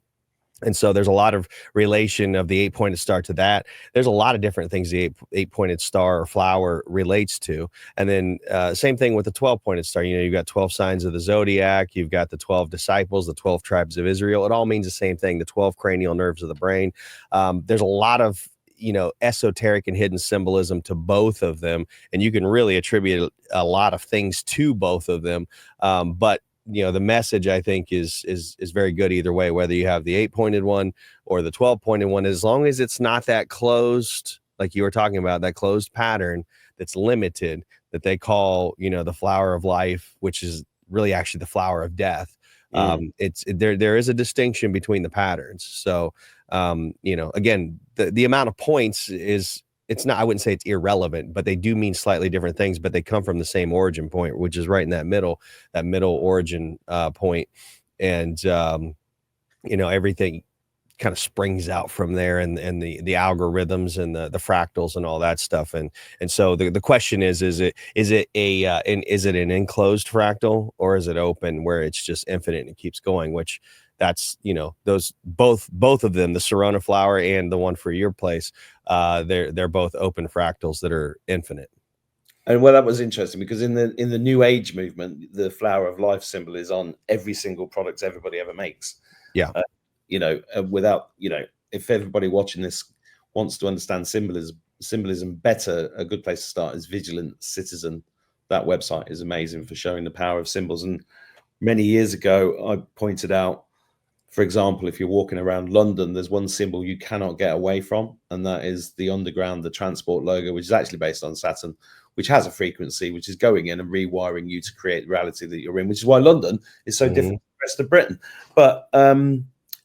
And so there's a lot of relation of the 8-pointed star to that. There's a lot of different things the 8-pointed star or flower relates to. And then same thing with the 12-pointed star. You've got 12 signs of the zodiac. You've got the 12 disciples, the 12 tribes of Israel. It all means the same thing, the 12 cranial nerves of the brain. There's a lot of esoteric and hidden symbolism to both of them. And you can really attribute a lot of things to both of them. But the message, I think, is very good either way, whether you have the 8-pointed one or the 12-pointed one, as long as it's not that closed, like you were talking about, that closed pattern that's limited, that they call, the flower of life, which is really actually the flower of death. There is a distinction between the patterns. So, again, the amount of points it's not, I wouldn't say it's irrelevant, but they do mean slightly different things, but they come from the same origin point, which is right in that middle origin point. And, everything kind of springs out from there, and the algorithms and the fractals and all that stuff. And so the question is it an enclosed fractal, or is it open where it's just infinite and it keeps going, which that's, those both of them, the Serrona flower and the one for your place, they're both open fractals that are infinite. And well, that was interesting, because in the New Age movement, the flower of life symbol is on every single product everybody ever makes. Yeah. Without, if everybody watching this wants to understand symbolism better, a good place to start is Vigilant Citizen. That website is amazing for showing the power of symbols. And many years ago, I pointed out, for example, if you're walking around London, there's one symbol you cannot get away from, and that is the underground, the transport logo, which is actually based on Saturn, which has a frequency which is going in and rewiring you to create the reality that you're in, which is why London is so different from the rest of Britain. But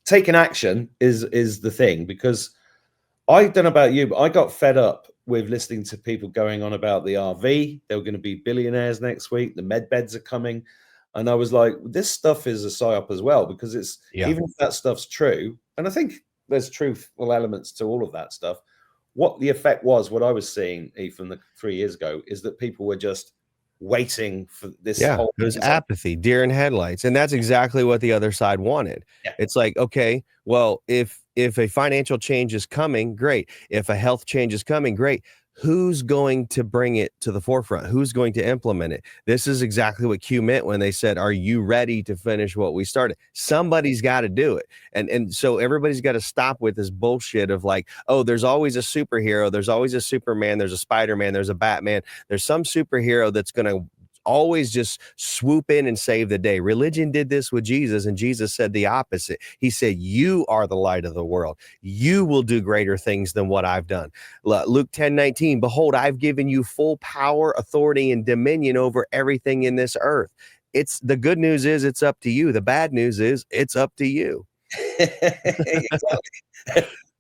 taking action is the thing, because I don't know about you, but I got fed up with listening to people going on about the RV. They were going to be billionaires next week. The med beds are coming. And I was like, this stuff is a Psy-Op as well, because it's even if that stuff's true, and I think there's truthful elements to all of that stuff. What the effect was, what I was seeing, Ethan, 3 years ago, is that people were just waiting for this. It was apathy, deer in headlights. And that's exactly what the other side wanted. Yeah. It's like, okay, well, if a financial change is coming, great. If a health change is coming, great. Who's going to bring it to the forefront? Who's going to implement it? This is exactly what Q meant when they said, are you ready to finish what we started? Somebody's got to do it. And so everybody's got to stop with this bullshit of like, oh, there's always a superhero. There's always a Superman. There's a Spider-Man. There's a Batman. There's some superhero that's going to always just swoop in and save the day. Religion did this with Jesus, and Jesus said the opposite. He said, you are the light of the world. You will do greater things than what I've done. Luke 10:19, behold, I've given you full power, authority, and dominion over everything in this earth. it's the good news is it's up to you. The bad news is it's up to you. Exactly.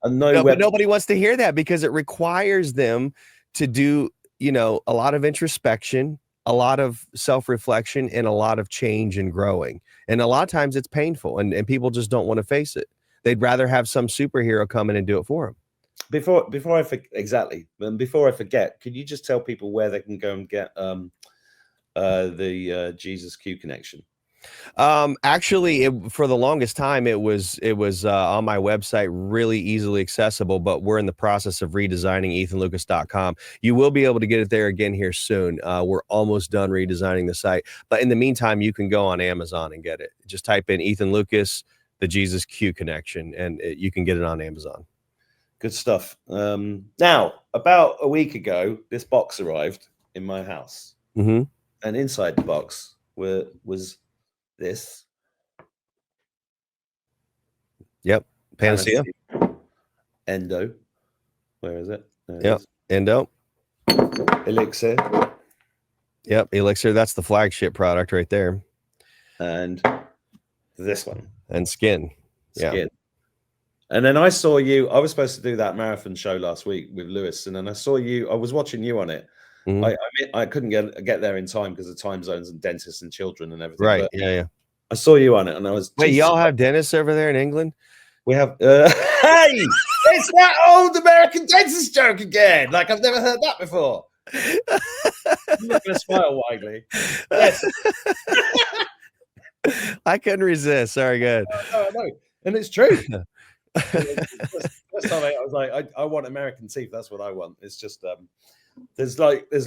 And But nobody wants to hear that because it requires them to do, a lot of introspection, a lot of self-reflection, and a lot of change and growing. And a lot of times it's painful, and people just don't want to face it. They'd rather have some superhero come in and do it for them. Before I forget, could you just tell people where they can go and get the Jesus Q connection? Actually, for the longest time, it was on my website, really easily accessible, but we're in the process of redesigning ethanlucas.com. You will be able to get it there again here soon. We're almost done redesigning the site, but in the meantime, you can go on Amazon and get it. Just type in Ethan Lucas, the Jesus Q connection, and you can get it on Amazon. Good stuff. Now, about a week ago, this box arrived in my house, and inside the box was this. Yep. Panacea. Endo. Where is it? Yep. Endo. Elixir. Yep. Elixir. That's the flagship product right there. And this one. And Skin. Yeah. And then I saw you. I was supposed to do that marathon show last week with Lewis, and then I saw you. I was watching you on it. I couldn't get there in time because of time zones and dentists and children and everything. Right. But yeah. I saw you on it, and I was. Wait, y'all have dentists over there in England? We have. Hey, it's that old American dentist joke again. Like I've never heard that before. I'm not going to smile widely. Yes. I couldn't resist. Sorry, good. No, and it's true. First time I was like, I want American teeth. That's what I want. It's just there's like 2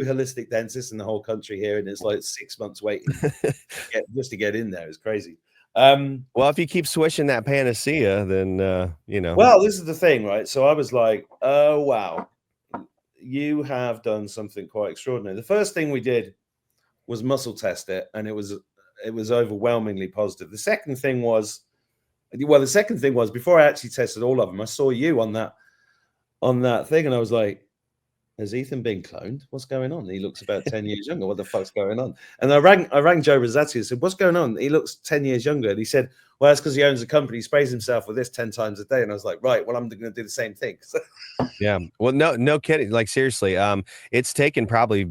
holistic dentists in the whole country here, and it's like 6 months waiting just to get in there. It's crazy. Well, if you keep swishing that Panacea, then Well, this is the thing, right? So I was like, oh wow, you have done something quite extraordinary. The first thing we did was muscle test it, and it was overwhelmingly positive. The second thing was before I actually tested all of them, I saw you on that thing, and I was like, has Ethan been cloned? What's going on? He looks about 10 years younger. What the fuck's going on? And I rang Joe Rosati and said, what's going on? He looks 10 years younger. And he said, well, that's because he owns a company. He sprays himself with this 10 times a day. And I was like, right, well, I'm going to do the same thing. Yeah. Well, no kidding. Like, seriously, it's taken probably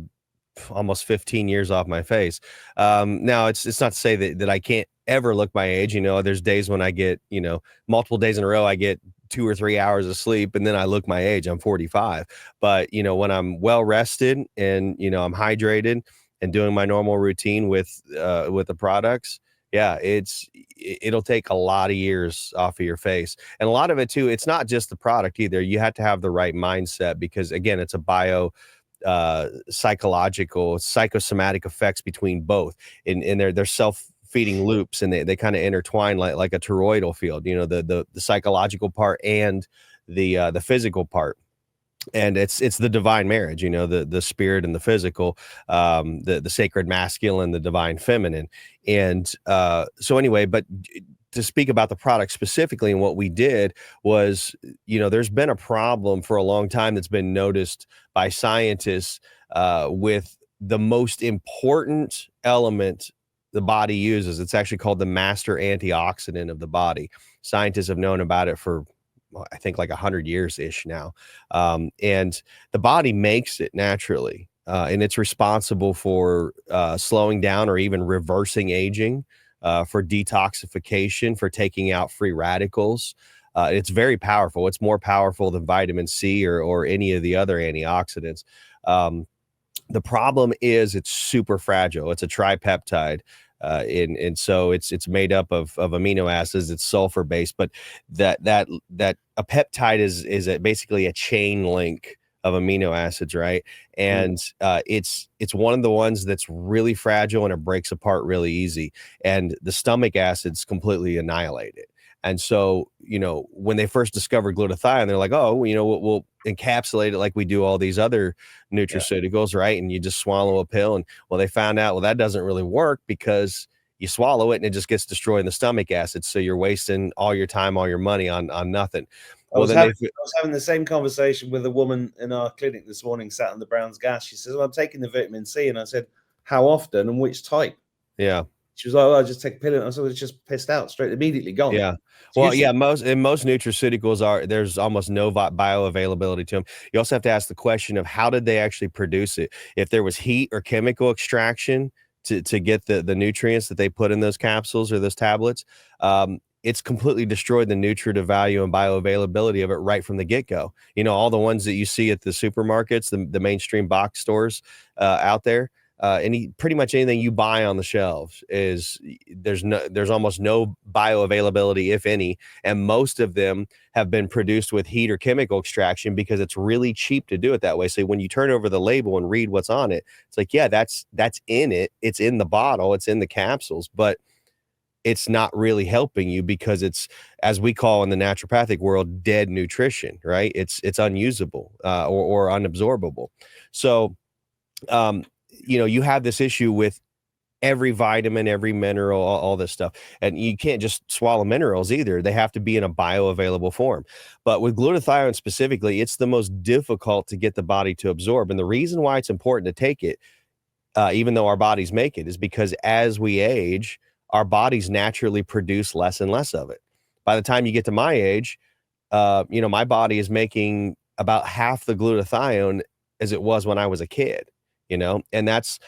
almost 15 years off my face. Now it's not to say that I can't ever look my age. There's days when I get, multiple days in a row, I get 2 or 3 hours of sleep, and then I look my age. I'm 45. But when I'm well rested and I'm hydrated and doing my normal routine with the products, yeah, it'll take a lot of years off of your face. And a lot of it too, it's not just the product either. You have to have the right mindset, because again, it's a psychological, psychosomatic effects between both, and they're self-feeding loops, and they kind of intertwine like a toroidal field, the psychological part and the physical part. And it's the divine marriage, the spirit and the physical, the sacred masculine, the divine feminine. And so anyway, but to speak about the product specifically, and what we did was, there's been a problem for a long time that's been noticed by scientists with the most important element the body uses. It's actually called the master antioxidant of the body. Scientists have known about it for, I think, like 100 years ish now. And the body makes it naturally. And it's responsible for slowing down or even reversing aging, for detoxification, for taking out free radicals. It's very powerful. It's more powerful than vitamin C or any of the other antioxidants. The problem is it's super fragile. It's a tripeptide. And so it's made up of amino acids. It's sulfur based, but that a peptide is basically a chain link of amino acids, right? And it's one of the ones that's really fragile, and it breaks apart really easy. And the stomach acids completely annihilate it. And so, when they first discovered glutathione, they're like, oh, we'll encapsulate it like we do all these other nutraceuticals, right? And you just swallow a pill. And well, they found out, well, that doesn't really work, because you swallow it and it just gets destroyed in the stomach acids. So you're wasting all your time, all your money on nothing. I was having the same conversation with a woman in our clinic this morning, sat on the Brown's gas. She says, well, I'm taking the vitamin C. And I said, how often and which type? Yeah. She was like, "Oh, I just take a pill." And I was like, "It's just pissed out, straight, immediately gone." Yeah. It's Well, useless. yeah, most nutraceuticals there's almost no bioavailability to them. You also have to ask the question of how did they actually produce it? If there was heat or chemical extraction to get the nutrients that they put in those capsules or those tablets, it's completely destroyed the nutritive value and bioavailability of it right from the get-go. You know, all the ones that you see at the supermarkets, the mainstream box stores out there, pretty much anything you buy on the shelves there's almost no bioavailability, if any, and most of them have been produced with heat or chemical extraction because it's really cheap to do it that way. So when you turn over the label and read what's on it, it's like, yeah, that's in it. It's in the bottle. It's in the capsules, but it's not really helping you because it's, as we call in the naturopathic world, dead nutrition, right? It's unusable or unabsorbable. So you have this issue with every vitamin, every mineral, all this stuff. And you can't just swallow minerals either. They have to be in a bioavailable form. But with glutathione specifically, it's the most difficult to get the body to absorb. And the reason why it's important to take it, even though our bodies make it, is because as we age, our bodies naturally produce less and less of it. By the time you get to my age, my body is making about half the glutathione as it was when I was a kid, and that's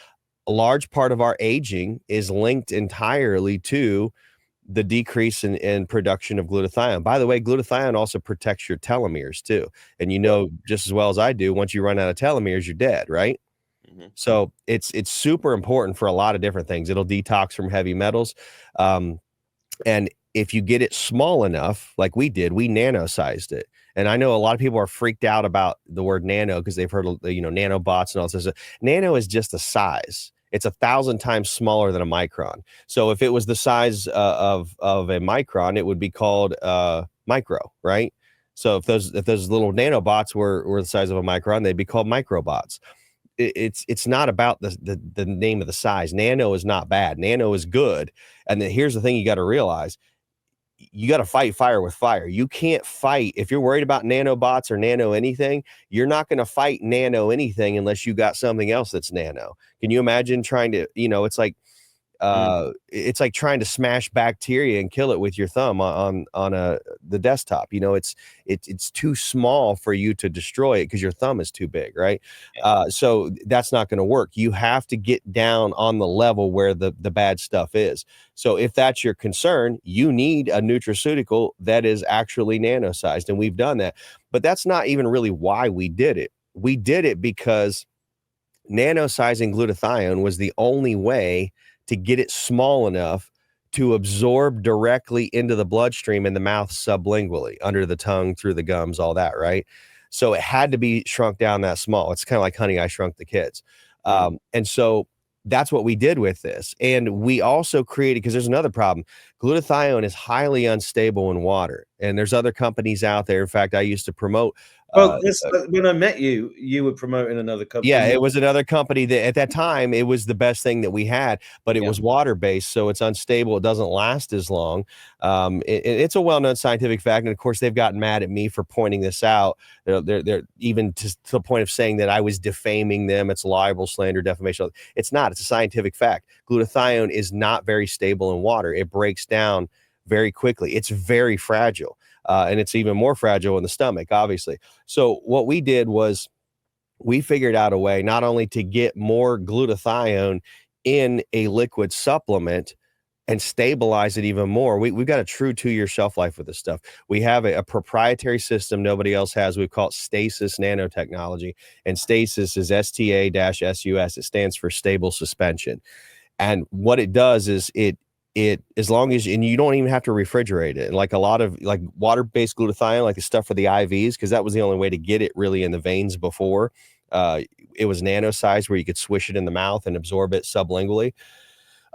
a large part of our aging is linked entirely to the decrease in production of glutathione. By the way, glutathione also protects your telomeres too. And just as well as I do, once you run out of telomeres, you're dead, right? Mm-hmm. So it's super important for a lot of different things. It'll detox from heavy metals. And if you get it small enough, like we did, we nano-sized it. And I know a lot of people are freaked out about the word nano because they've heard, nanobots and all this. Nano is just a size. It's 1,000 times smaller than a micron. So if it was the size of a micron, it would be called micro, right? So if those little nanobots were the size of a micron, they'd be called microbots. It's not about the name of the size. Nano is not bad. Nano is good. And then here's the thing you got to realize. You got to fight fire with fire. You can't fight. If you're worried about nanobots or nano anything, you're not going to fight nano anything unless you got something else that's nano. Can you imagine trying to, it's like trying to smash bacteria and kill it with your thumb on the desktop. It's too small for you to destroy it because your thumb is too big, right? So that's not going to work. You have to get down on the level where the bad stuff is. So if that's your concern, you need a nutraceutical that is actually nano-sized, and we've done that. But that's not even really why we did it. We did it because nano-sizing glutathione was the only way to get it small enough to absorb directly into the bloodstream in the mouth sublingually, under the tongue, through the gums, all that, right? So it had to be shrunk down that small. It's kind of like Honey, I Shrunk the Kids. And so that's what we did with this. And we also created, because there's another problem. Glutathione is highly unstable in water. And there's other companies out there. In fact, I used to promote. When I met you, you were promoting anotit company. Yeah, it was another company that at that time it was the best thing that we had, but it was water-based, so it's unstable. It doesn't last as long. It's a well-known scientific fact, and of course they've gotten mad at me for pointing this out. They're even to the point of saying that I was defaming them. It's libel, slander, defamation. It's not. It's a scientific fact. Glutathione is not very stable in water. It breaks down very quickly. It's very fragile. And it's even more fragile in the stomach, obviously. So what we did was we figured out a way not only to get more glutathione in a liquid supplement and stabilize it even more. We've got a true 2-year shelf life with this stuff. We have a proprietary system nobody else has. We call it stasis nanotechnology. And stasis is STA-SUS. It stands for stable suspension. And what it does is it as long as, and you don't even have to refrigerate it. Like a lot of like water-based glutathione, like the stuff for the IVs, because that was the only way to get it really in the veins before. It was nano-sized where you could swish it in the mouth and absorb it sublingually.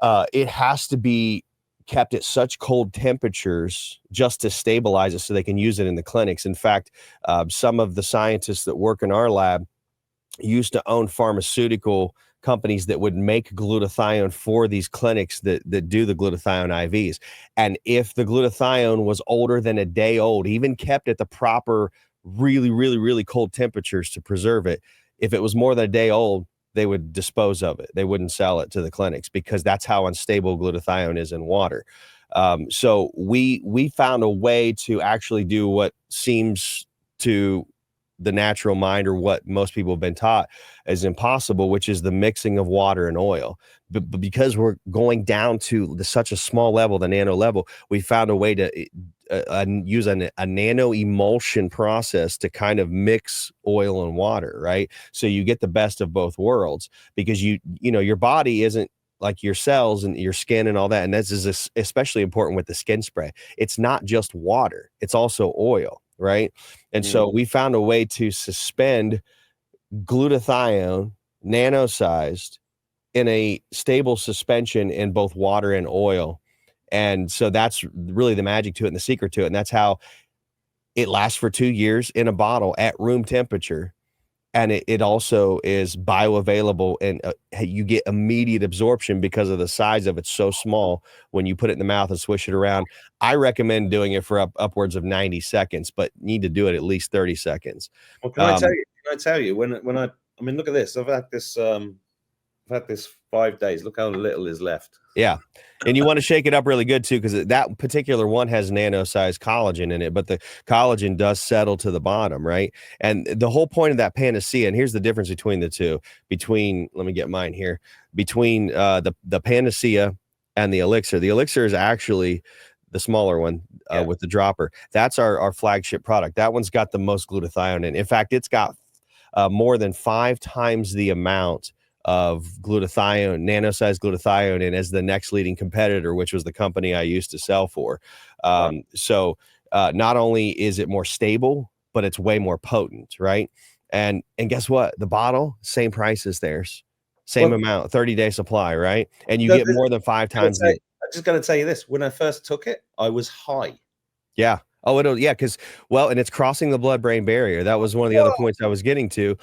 It has to be kept at such cold temperatures just to stabilize it so they can use it in the clinics. In fact, some of the scientists that work in our lab used to own pharmaceutical companies that would make glutathione for these clinics that do the glutathione IVs. And if the glutathione was older than a day old, even kept at the proper, really, really, really cold temperatures to preserve it, if it was more than a day old, they would dispose of it. They wouldn't sell it to the clinics because that's how unstable glutathione is in water. So we found a way to actually do what seems to the natural mind, or what most people have been taught is impossible, which is the mixing of water and oil. But because we're going down to such a small level, the nano level, we found a way to use a nano emulsion process to kind of mix oil and water, right? So you get the best of both worlds, because you know, your body isn't like your cells and your skin and all that. And this is especially important with the skin spray. It's not just water, it's also oil, right? And so we found a way to suspend glutathione, nano-sized, in a stable suspension in both water and oil. And so that's really the magic to it and the secret to it. And that's how it lasts for 2 years in a bottle at room temperature. And it also is bioavailable, and you get immediate absorption because of the size of it so small when you put it in the mouth and swish it around. I recommend doing it for upwards of 90 seconds, but need to do it at least 30 seconds. Well, can I tell you, when I mean, look at this. I've had this 5 days. Look how little is left. Yeah. And you want to shake it up really good too, because that particular one has nano-sized collagen in it, but the collagen does settle to the bottom, right? And the whole point of that panacea, and here's the difference between the two, let me get mine here, between the panacea and the elixir. The elixir is actually the smaller one with the dropper. That's our flagship product. That one's got the most glutathione in. In fact, it's got more than 5 times the amount of glutathione, nano-sized glutathione, and as the next leading competitor, which was the company I used to sell for. So not only is it more stable, but it's way more potent, right? And guess what? The bottle, same price as theirs, same amount, 30-day supply, right? And you get more than 5 times. I'm just going to tell you this: when I first took it, I was high. Yeah. Oh, because and it's crossing the blood-brain barrier. That was one of the other points I was getting to.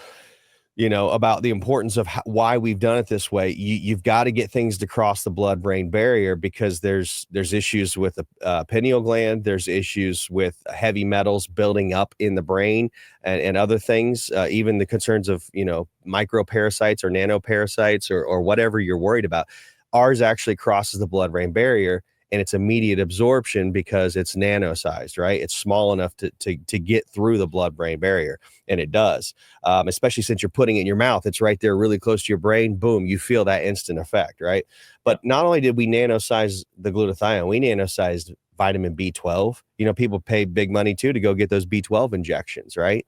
You know, about the importance of why we've done it this way. You've got to get things to cross the blood-brain barrier, because there's issues with the pineal gland. There's issues with heavy metals building up in the brain and other things, even the concerns of, you know, microparasites or nanoparasites or whatever you're worried about. Ours actually crosses the blood-brain barrier, and it's immediate absorption because it's nano-sized, right? It's small enough to get through the blood-brain barrier, and it does. Especially since you're putting it in your mouth, it's right there really close to your brain. Boom, you feel that instant effect, right? But not only did we nano-size the glutathione, we nano-sized vitamin B12. You know, people pay big money too to go get those B12 injections, right?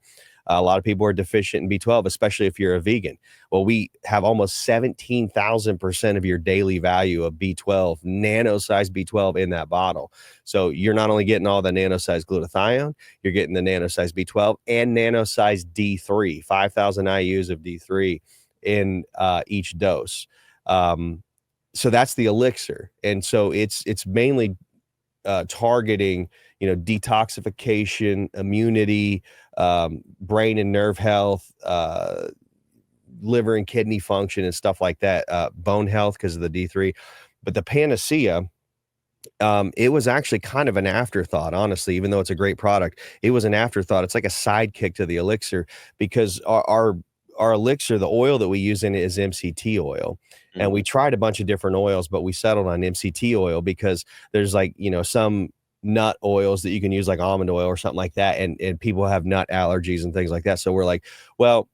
A lot of people are deficient in B12, especially if you're a vegan. Well, we have almost 17,000% of your daily value of B12, nano-sized B12 in that bottle. So you're not only getting all the nano-sized glutathione, you're getting the nano-sized B12 and nano-sized D3, 5,000 IUs of D3 in each dose. So that's the elixir. And so it's mainly targeting, you know, detoxification, immunity, brain and nerve health, liver and kidney function and stuff like that, bone health because of the D3. But the panacea, it was actually kind of an afterthought, honestly. Even though it's a great product, it was an afterthought. It's like a sidekick to the elixir, because our elixir, the oil that we use in it is MCT oil. And we tried a bunch of different oils, but we settled on MCT oil because there's, like, you know, some nut oils that you can use, like almond oil or something like that, and people have nut allergies and things like that. So we're like, well,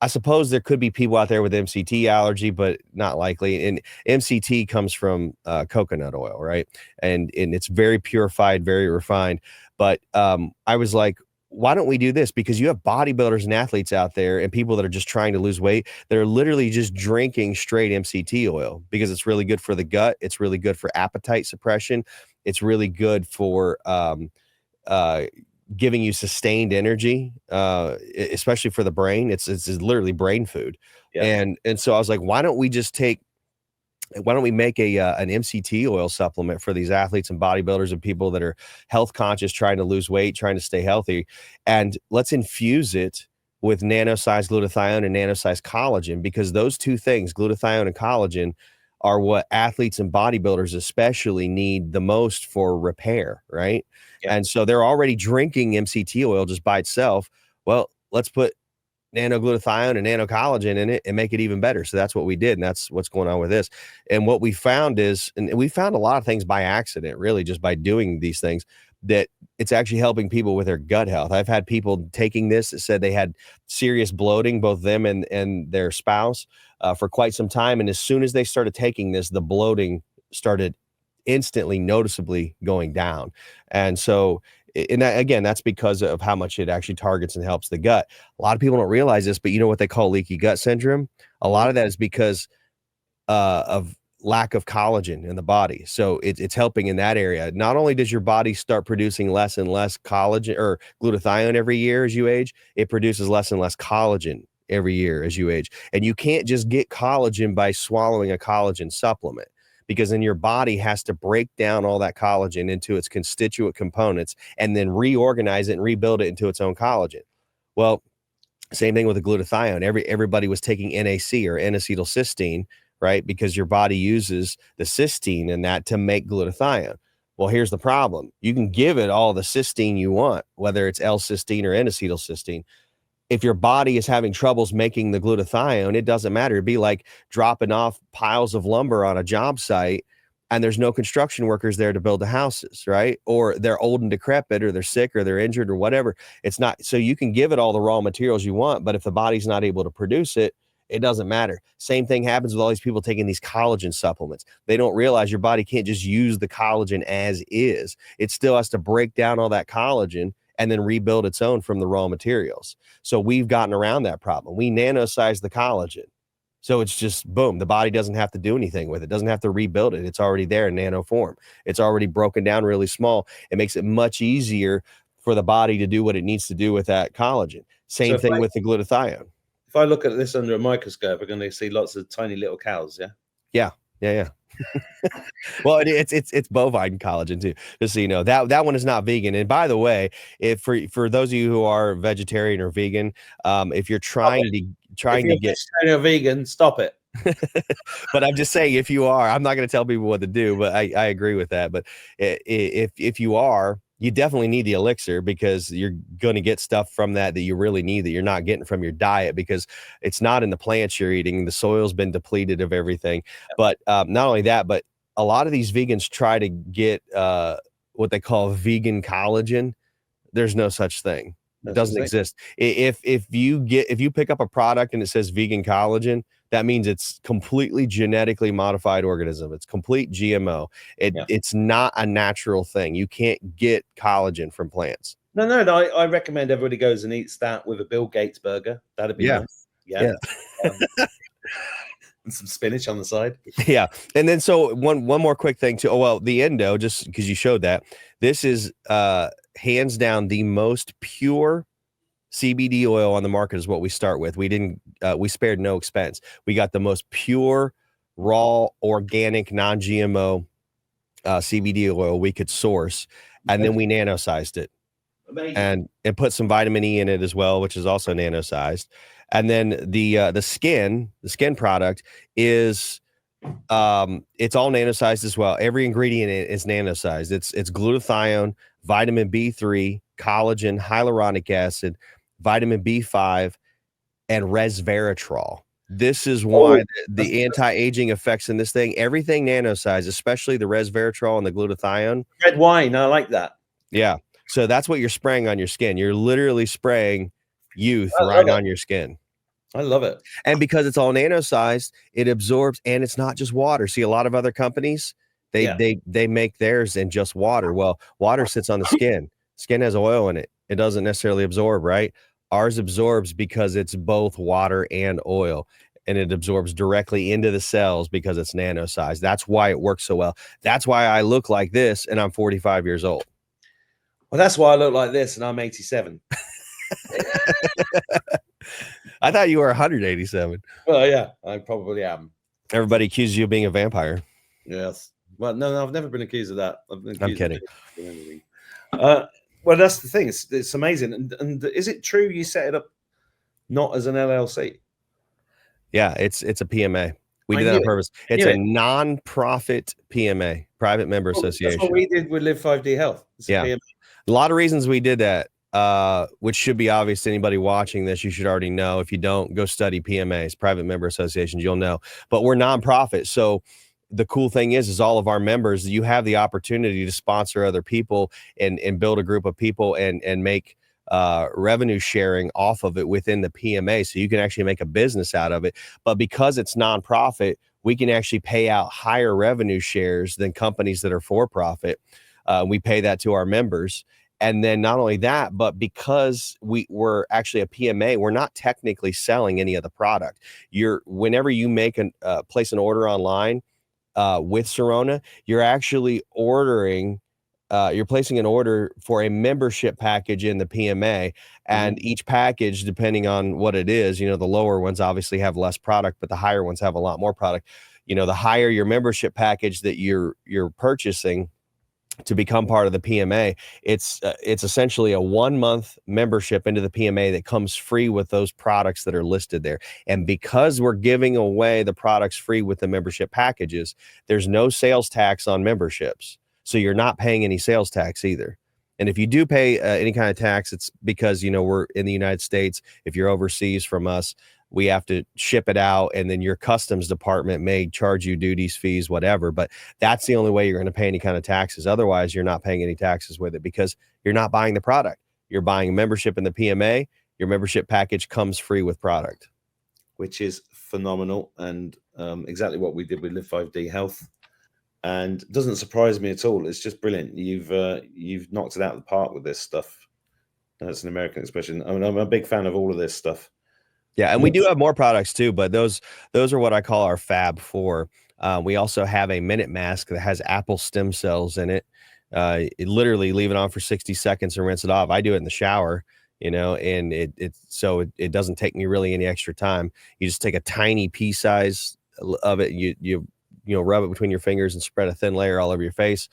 I suppose there could be people out there with MCT allergy, but not likely. And MCT comes from coconut oil, right? And it's very purified, very refined. But I was like, why don't we do this? Because you have bodybuilders and athletes out there and people that are just trying to lose weight. They're literally just drinking straight MCT oil because it's really good for the gut. It's really good for appetite suppression. It's really good for giving you sustained energy, especially for the brain. It's literally brain food. Yeah. And so I was like, why don't we make an MCT oil supplement for these athletes and bodybuilders and people that are health conscious, trying to lose weight, trying to stay healthy, and let's infuse it with nano-sized glutathione and nano-sized collagen, because those two things, glutathione and collagen, are what athletes and bodybuilders especially need the most for repair, right? Yeah. And so they're already drinking MCT oil just by itself. Well, let's put nano-glutathione and nano-collagen in it and make it even better. So that's what we did, and that's what's going on with this. And what we found is, and we found a lot of things by accident, really, just by doing these things, that it's actually helping people with their gut health. I've had people taking this that said they had serious bloating, both them and their spouse, for quite some time. And as soon as they started taking this, the bloating started instantly, noticeably going down. And so, and that, again, that's because of how much it actually targets and helps the gut. A lot of people don't realize this, but you know what they call leaky gut syndrome? A lot of that is because of lack of collagen in the body. So it's helping in that area. Not only does your body start producing less and less collagen or glutathione every year as you age, it produces less and less collagen every year as you age. And you can't just get collagen by swallowing a collagen supplement, because then your body has to break down all that collagen into its constituent components and then reorganize it and rebuild it into its own collagen. Well, same thing with the glutathione. Everybody was taking NAC or N-acetylcysteine, right? Because your body uses the cysteine in that to make glutathione. Well, here's the problem. You can give it all the cysteine you want, whether it's L-cysteine or N-acetylcysteine. If your body is having troubles making the glutathione, it doesn't matter. It'd be like dropping off piles of lumber on a job site and there's no construction workers there to build the houses, right? Or they're old and decrepit, or they're sick, or they're injured, or whatever. It's not, so you can give it all the raw materials you want, but if the body's not able to produce it, it doesn't matter. Same thing happens with all these people taking these collagen supplements. They don't realize your body can't just use the collagen as is. It still has to break down all that collagen and then rebuild its own from the raw materials. So we've gotten around that problem. We nano-size the collagen. So it's just, boom, the body doesn't have to do anything with it. It doesn't have to rebuild it. It's already there in nano form. It's already broken down really small. It makes it much easier for the body to do what it needs to do with that collagen. Same thing with the glutathione. If I look at this under a microscope, we're going to see lots of tiny little cows, yeah? Yeah. Well, it's bovine collagen too, just so you know. That one is not vegan. And by the way, if for those of you who are vegetarian or vegan, if you're trying to get a vegan, stop it. But I'm just saying, if you are, I'm not going to tell people what to do, but I agree with that. But if you are, you definitely need the elixir, because you're going to get stuff from that you really need that you're not getting from your diet, because it's not in the plants you're eating. The soil's been depleted of everything. But not only that, but a lot of these vegans try to get what they call vegan collagen. There's no such thing. It doesn't exist. If you pick up a product and it says vegan collagen, that means it's completely genetically modified organism. It's complete GMO. It's not a natural thing. You can't get collagen from plants. No. I recommend everybody goes and eats that with a Bill Gates burger. That'd be nice. Yeah. And some spinach on the side. Yeah. And then so one more quick thing too. Oh, well, the endo, just because you showed that, this is hands down the most pure CBD oil on the market is what we start with. We spared no expense. We got the most pure, raw, organic, non-GMO CBD oil we could source. And then we nano-sized it. Amazing. And put some vitamin E in it as well, which is also nano-sized. And then the skin product is it's all nano-sized as well. Every ingredient in it is nano-sized. It's glutathione, vitamin B3, collagen, hyaluronic acid, vitamin B5, and resveratrol. This is why the anti-aging effects in this thing, everything nano-sized, especially the resveratrol and the glutathione. Red wine, I like that. Yeah. So that's what you're spraying on your skin. You're literally spraying youth right on your skin. I love it. And because it's all nano-sized, it absorbs, and it's not just water. See, a lot of other companies, they make theirs in just water. Well, water sits on the skin. Skin has oil in it. It doesn't necessarily absorb, right? Ours absorbs because it's both water and oil, and it absorbs directly into the cells because it's nano-sized. That's why it works so well. That's why I look like this, and I'm 45 years old. Well, that's why I look like this, and I'm 87. I thought you were 187. Well, yeah, I probably am. Everybody accuses you of being a vampire. Yes. Well, no, I've never been accused of that. I'm kidding. Well, that's the thing. It's amazing. And is it true you set it up not as an LLC? Yeah, it's a PMA. We did that on purpose. It's a non-profit PMA, private member association. That's what we did with Live 5D Health. Yeah. A lot of reasons we did that. which should be obvious to anybody watching this. You should already know. If you don't, go study PMAs, private member associations, you'll know. But we're nonprofit. So the cool thing is all of our members, you have the opportunity to sponsor other people and build a group of people and make revenue sharing off of it within the PMA. So you can actually make a business out of it. But because it's nonprofit, we can actually pay out higher revenue shares than companies that are for profit. We pay that to our members. And then not only that, but because we're actually a PMA, we're not technically selling any of the product. Whenever you make place an order online with Serrona, you're actually you're placing an order for a membership package in the PMA, and each package, depending on what it is, the lower ones obviously have less product, but the higher ones have a lot more product. The higher your membership package that you're purchasing to become part of the PMA, it's essentially a 1-month membership into the PMA that comes free with those products that are listed there. And because we're giving away the products free with the membership packages, there's no sales tax on memberships. So you're not paying any sales tax either. And if you do pay any kind of tax, it's because, we're in the United States. If you're overseas from us, we have to ship it out, and then your customs department may charge you duties, fees, whatever. But that's the only way you're going to pay any kind of taxes. Otherwise, you're not paying any taxes with it because you're not buying the product. You're buying a membership in the PMA. Your membership package comes free with product. Which is phenomenal, and exactly what we did with Live 5D Health. And it doesn't surprise me at all. It's just brilliant. You've knocked it out of the park with this stuff. That's an American expression. I mean, I'm a big fan of all of this stuff. Yeah, and we do have more products too, but those are what I call our Fab 4. We also have a minute mask that has apple stem cells in it. Literally leave it on for 60 seconds and rinse it off. I do it in the shower, and it doesn't take me really any extra time. You just take a tiny pea size of it, you rub it between your fingers and spread a thin layer all over your face.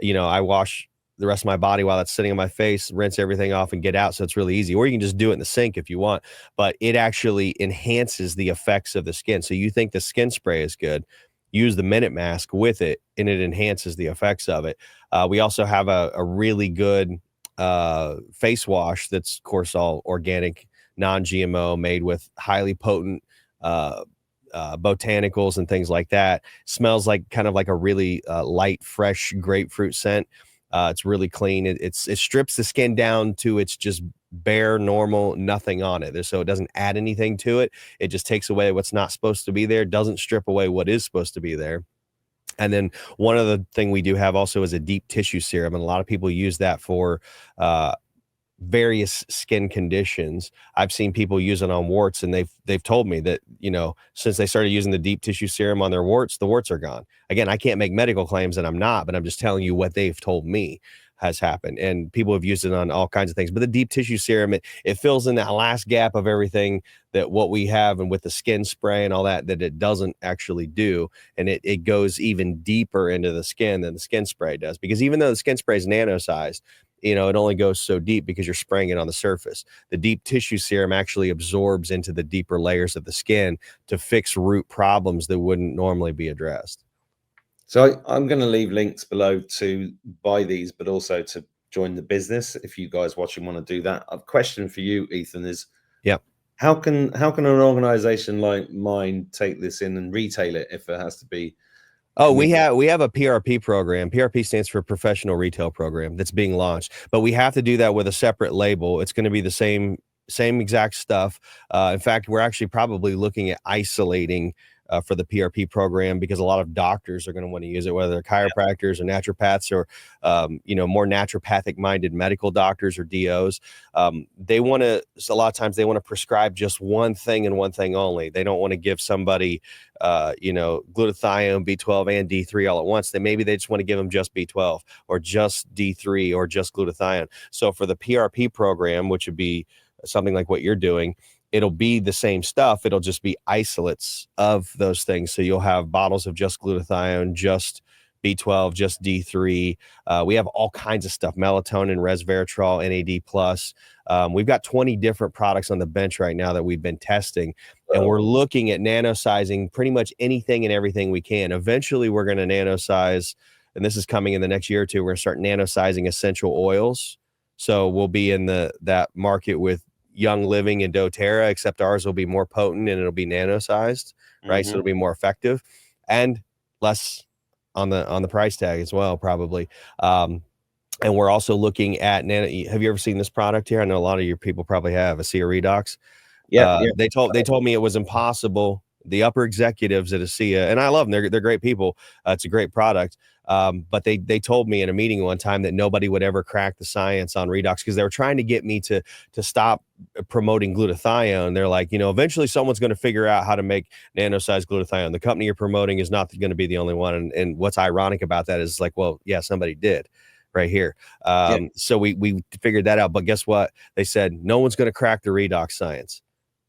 I wash the rest of my body while that's sitting on my face, rinse everything off and get out. So it's really easy. Or you can just do it in the sink if you want, but it actually enhances the effects of the skin. So you think the skin spray is good, use the minute mask with it and it enhances the effects of it. We also have a really good face wash that's, of course, all organic, non-GMO, made with highly potent botanicals and things like that. Smells like kind of like a really light, fresh grapefruit scent. It's really clean. It strips the skin down to its just bare, normal, nothing on it. So it doesn't add anything to it. It just takes away what's not supposed to be there, doesn't strip away what is supposed to be there. And then one other thing we do have also is a deep tissue serum. And a lot of people use that for various skin conditions. I've seen people use it on warts, and they've told me that, since they started using the deep tissue serum on their warts, the warts are gone. Again, I can't make medical claims and I'm not, but I'm just telling you what they've told me has happened. And people have used it on all kinds of things. But the deep tissue serum, it fills in that last gap of everything that what we have, and with the skin spray and all that it doesn't actually do. And it goes even deeper into the skin than the skin spray does. Because even though the skin spray is nano-sized, it only goes so deep because you're spraying it on the surface. The deep tissue serum actually absorbs into the deeper layers of the skin to fix root problems that wouldn't normally be addressed. So I'm going to leave links below to buy these, but also to join the business. If you guys watching want to do that, a question for you, Ethan, is how can an organization like mine take this in and retail it if it has to be? Oh, we have a PRP program. PRP stands for Professional Retail Program, that's being launched, but we have to do that with a separate label. It's going to be the same exact stuff. In fact, we're actually probably looking at isolating for the PRP program, because a lot of doctors are going to want to use it, whether they're chiropractors or naturopaths or, more naturopathic minded medical doctors or DOs. They want to, a lot of times they want to prescribe just one thing and one thing only. They don't want to give somebody, glutathione, B12 and D3 all at once. Maybe they just want to give them just B12 or just D3 or just glutathione. So for the PRP program, which would be something like what you're doing, it'll be the same stuff. It'll just be isolates of those things. So you'll have bottles of just glutathione, just B12, just D3. We have all kinds of stuff: melatonin, resveratrol, NAD+. We've got 20 different products on the bench right now that we've been testing, and we're looking at nano-sizing pretty much anything and everything we can. Eventually, we're going to nano-size, and this is coming in the next year or two. We're going to start nano-sizing essential oils So we'll be in that market with Young Living and doTERRA, except ours will be more potent and it'll be nano-sized, right? So it'll be more effective and less on the price tag as well, probably. And we're also looking at nano. Have you ever seen this product here? I know a lot of your people probably have. ASEA Redox. Yeah, They told me it was impossible. The upper executives at ASEA, and I love them. They're great people. It's a great product. But they told me in a meeting one time that nobody would ever crack the science on redox because they were trying to get me to stop promoting glutathione. They're like, eventually someone's going to figure out how to make nano-sized glutathione. The company you're promoting is not going to be the only one. And what's ironic about that is like, well, yeah, somebody did right here. So we figured that out. But guess what? They said no one's going to crack the redox science.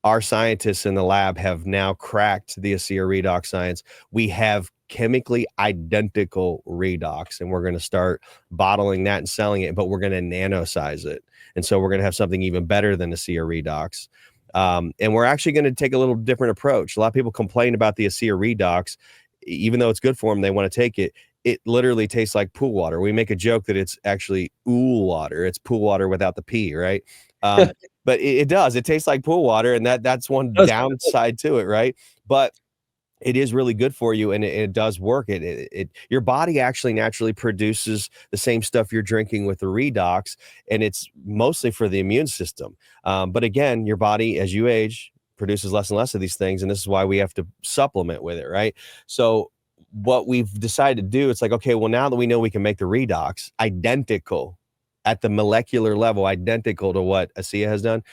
Our scientists in the lab have now cracked the ASEA redox science. We have chemically identical redox, and we're going to start bottling that and selling it, but we're going to nano-size it. And so we're going to have something even better than ASEA redox. And we're actually going to take a little different approach. A lot of people complain about the ASEA redox. Even though it's good for them, they want to take it. It literally tastes like pool water. We make a joke that it's actually ool water. It's pool water without the P, right? But it does. It tastes like pool water, and that's one downside to it, right? But it is really good for you, and it does work. Your body actually naturally produces the same stuff you're drinking with the redox, and it's mostly for the immune system. But again, your body, as you age, produces less and less of these things, and this is why we have to supplement with it, right? So what we've decided to do, it's like, okay, well, now that we know we can make the redox identical at the molecular level, identical to what ASEA has done,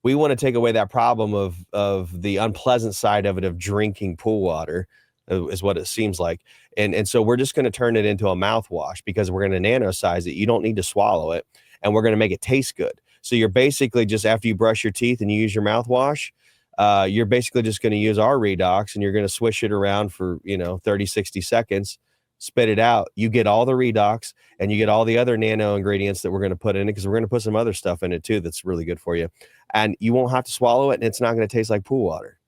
we want to take away that problem of the unpleasant side of it, of drinking pool water, is what it seems like. And so we're just going to turn it into a mouthwash because we're going to nano-size it. You don't need to swallow it, and we're going to make it taste good. So you're basically just, after you brush your teeth and you use your mouthwash, you're basically just going to use our redox, and you're going to swish it around for 30, 60 seconds, spit it out. You get all the redox, and you get all the other nano ingredients that we're going to put in it, because we're going to put some other stuff in it too that's really good for you. And you won't have to swallow it, and it's not going to taste like pool water.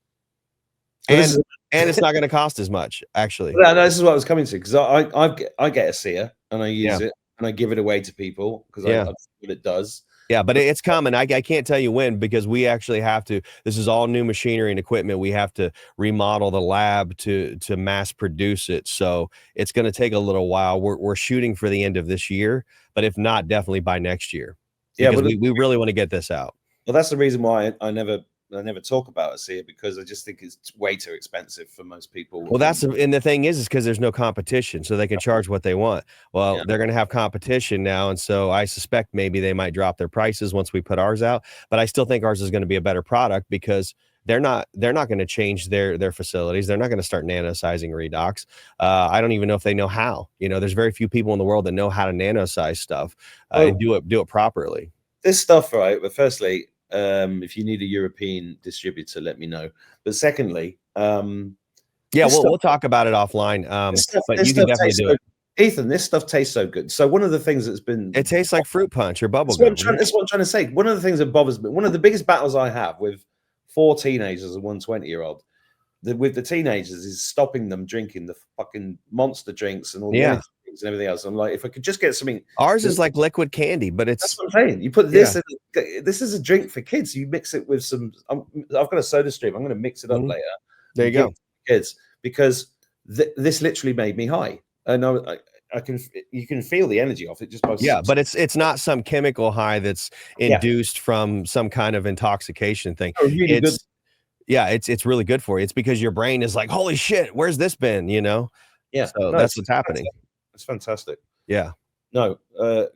And it's not going to cost as much, actually. No, this is what I was coming to, because I get ASEA and I use it and I give it away to people because I see what it does. Yeah, but it's coming. I can't tell you when, because we actually have to. This is all new machinery and equipment. We have to remodel the lab to mass produce it. So it's going to take a little while. We're shooting for the end of this year, but if not, definitely by next year. Because we really want to get this out. Well, that's the reason why I never talk about ASEA, because I just think it's way too expensive for most people. Well, and the thing is because there's no competition, so they can charge what they want. Well, they're going to have competition now, and so I suspect maybe they might drop their prices once we put ours out. But I still think ours is going to be a better product, because they're not going to change their facilities. They're not going to start nano-sizing redox. I don't even know if they know how. There's very few people in the world that know how to nano-size stuff and do it properly. This stuff, right? But firstly, if you need a European distributor, let me know. But secondly, we'll talk about it offline. But you can definitely do it. Ethan, this stuff tastes so good. So one of the things it tastes like fruit punch or bubble gum. That's what I'm trying to say. One of the things that bothers me, one of the biggest battles I have with 4 teenagers and 1 20-year-old, with the teenagers, is stopping them drinking the fucking monster drinks and all the energy drinks and everything else. I'm like, if I could just get something. Ours is like liquid candy, but that's what I'm saying. You put this in. This is a drink for kids. You mix it with some. I've got a soda stream. I'm going to mix it up later. There you go, kids, because this literally made me high, and you can feel the energy off it just by. Yeah, but it's not some chemical high that's induced from some kind of intoxication thing. Really good. Yeah, it's really good for you. It's because your brain is like, holy shit, where's this been? Yeah. So that's what's happening. It's fantastic. Yeah. No,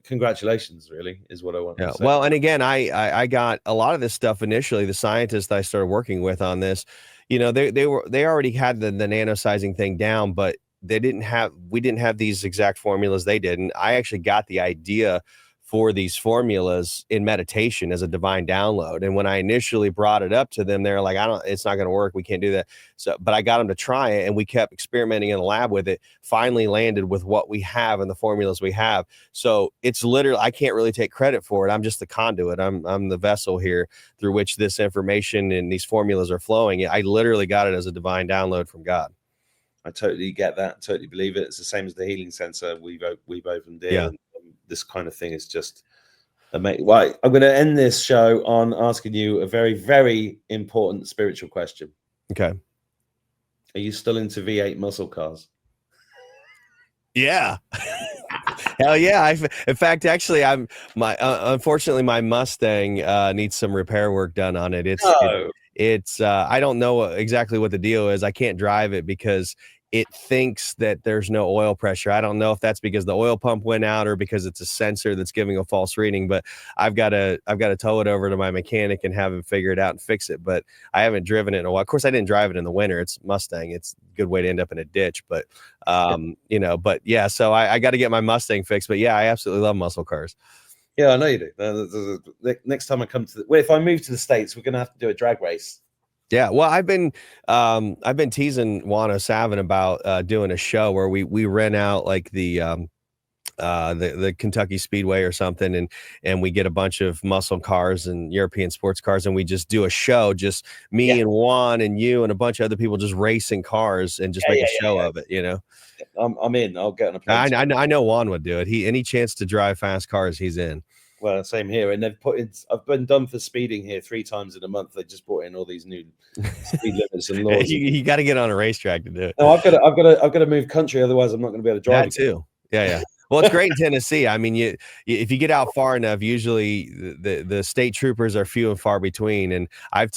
congratulations, really, is what I want to say. Well, and again, I got a lot of this stuff initially. The scientists I started working with on this, they already had the nano-sizing thing down, but we didn't have these exact formulas they did. And I actually got the idea for these formulas in meditation as a divine download. And when I initially brought it up to them, they're like, it's not going to work. We can't do that. So, but I got them to try it, and we kept experimenting in the lab with it, finally landed with what we have and the formulas we have. So it's literally, I can't really take credit for it. I'm just the conduit. I'm the vessel here through which this information and these formulas are flowing. I literally got it as a divine download from God. I totally get that. Totally believe it. It's the same as the healing sensor we've opened in. Yeah. This kind of thing is just Right, I'm going to end this show on asking you a very, very important spiritual question. Okay. Are you still into V8 muscle cars? Yeah. Hell yeah. In fact, actually, unfortunately, my Mustang needs some repair work done on it. It's I don't know exactly what the deal is. I can't drive it because it thinks that there's no oil pressure. I don't know if that's because the oil pump went out or because it's a sensor that's giving a false reading, but I've got to tow it over to my mechanic and have him figure it out and fix it. But I haven't driven it in a while. Of course, I didn't drive it in the winter. It's Mustang. It's a good way to end up in a ditch, but but yeah, so I got to get my Mustang fixed. But yeah, I absolutely love muscle cars. Yeah, I know you do. Next time I come if I move to the States, we're going to have to do a drag race. Yeah, well, I've been teasing Wano Savin about doing a show where we rent out like the Kentucky Speedway or something, and we get a bunch of muscle cars and European sports cars, and we just do a show, just me and Juan and you and a bunch of other people just racing cars and just make a show of it. I'm in. I'll get on a plane. I know Juan would do it. Any chance to drive fast cars, he's in. Well, same here. And they've put in. I've been done for speeding here 3 times in a month. They just brought in all these new speed limits and laws. you got to get on a racetrack to do it. No, I've got to move country. Otherwise, I'm not going to be able to drive. That too. Yeah. Well, it's great in Tennessee. I mean, if you get out far enough, usually the state troopers are few and far between. And I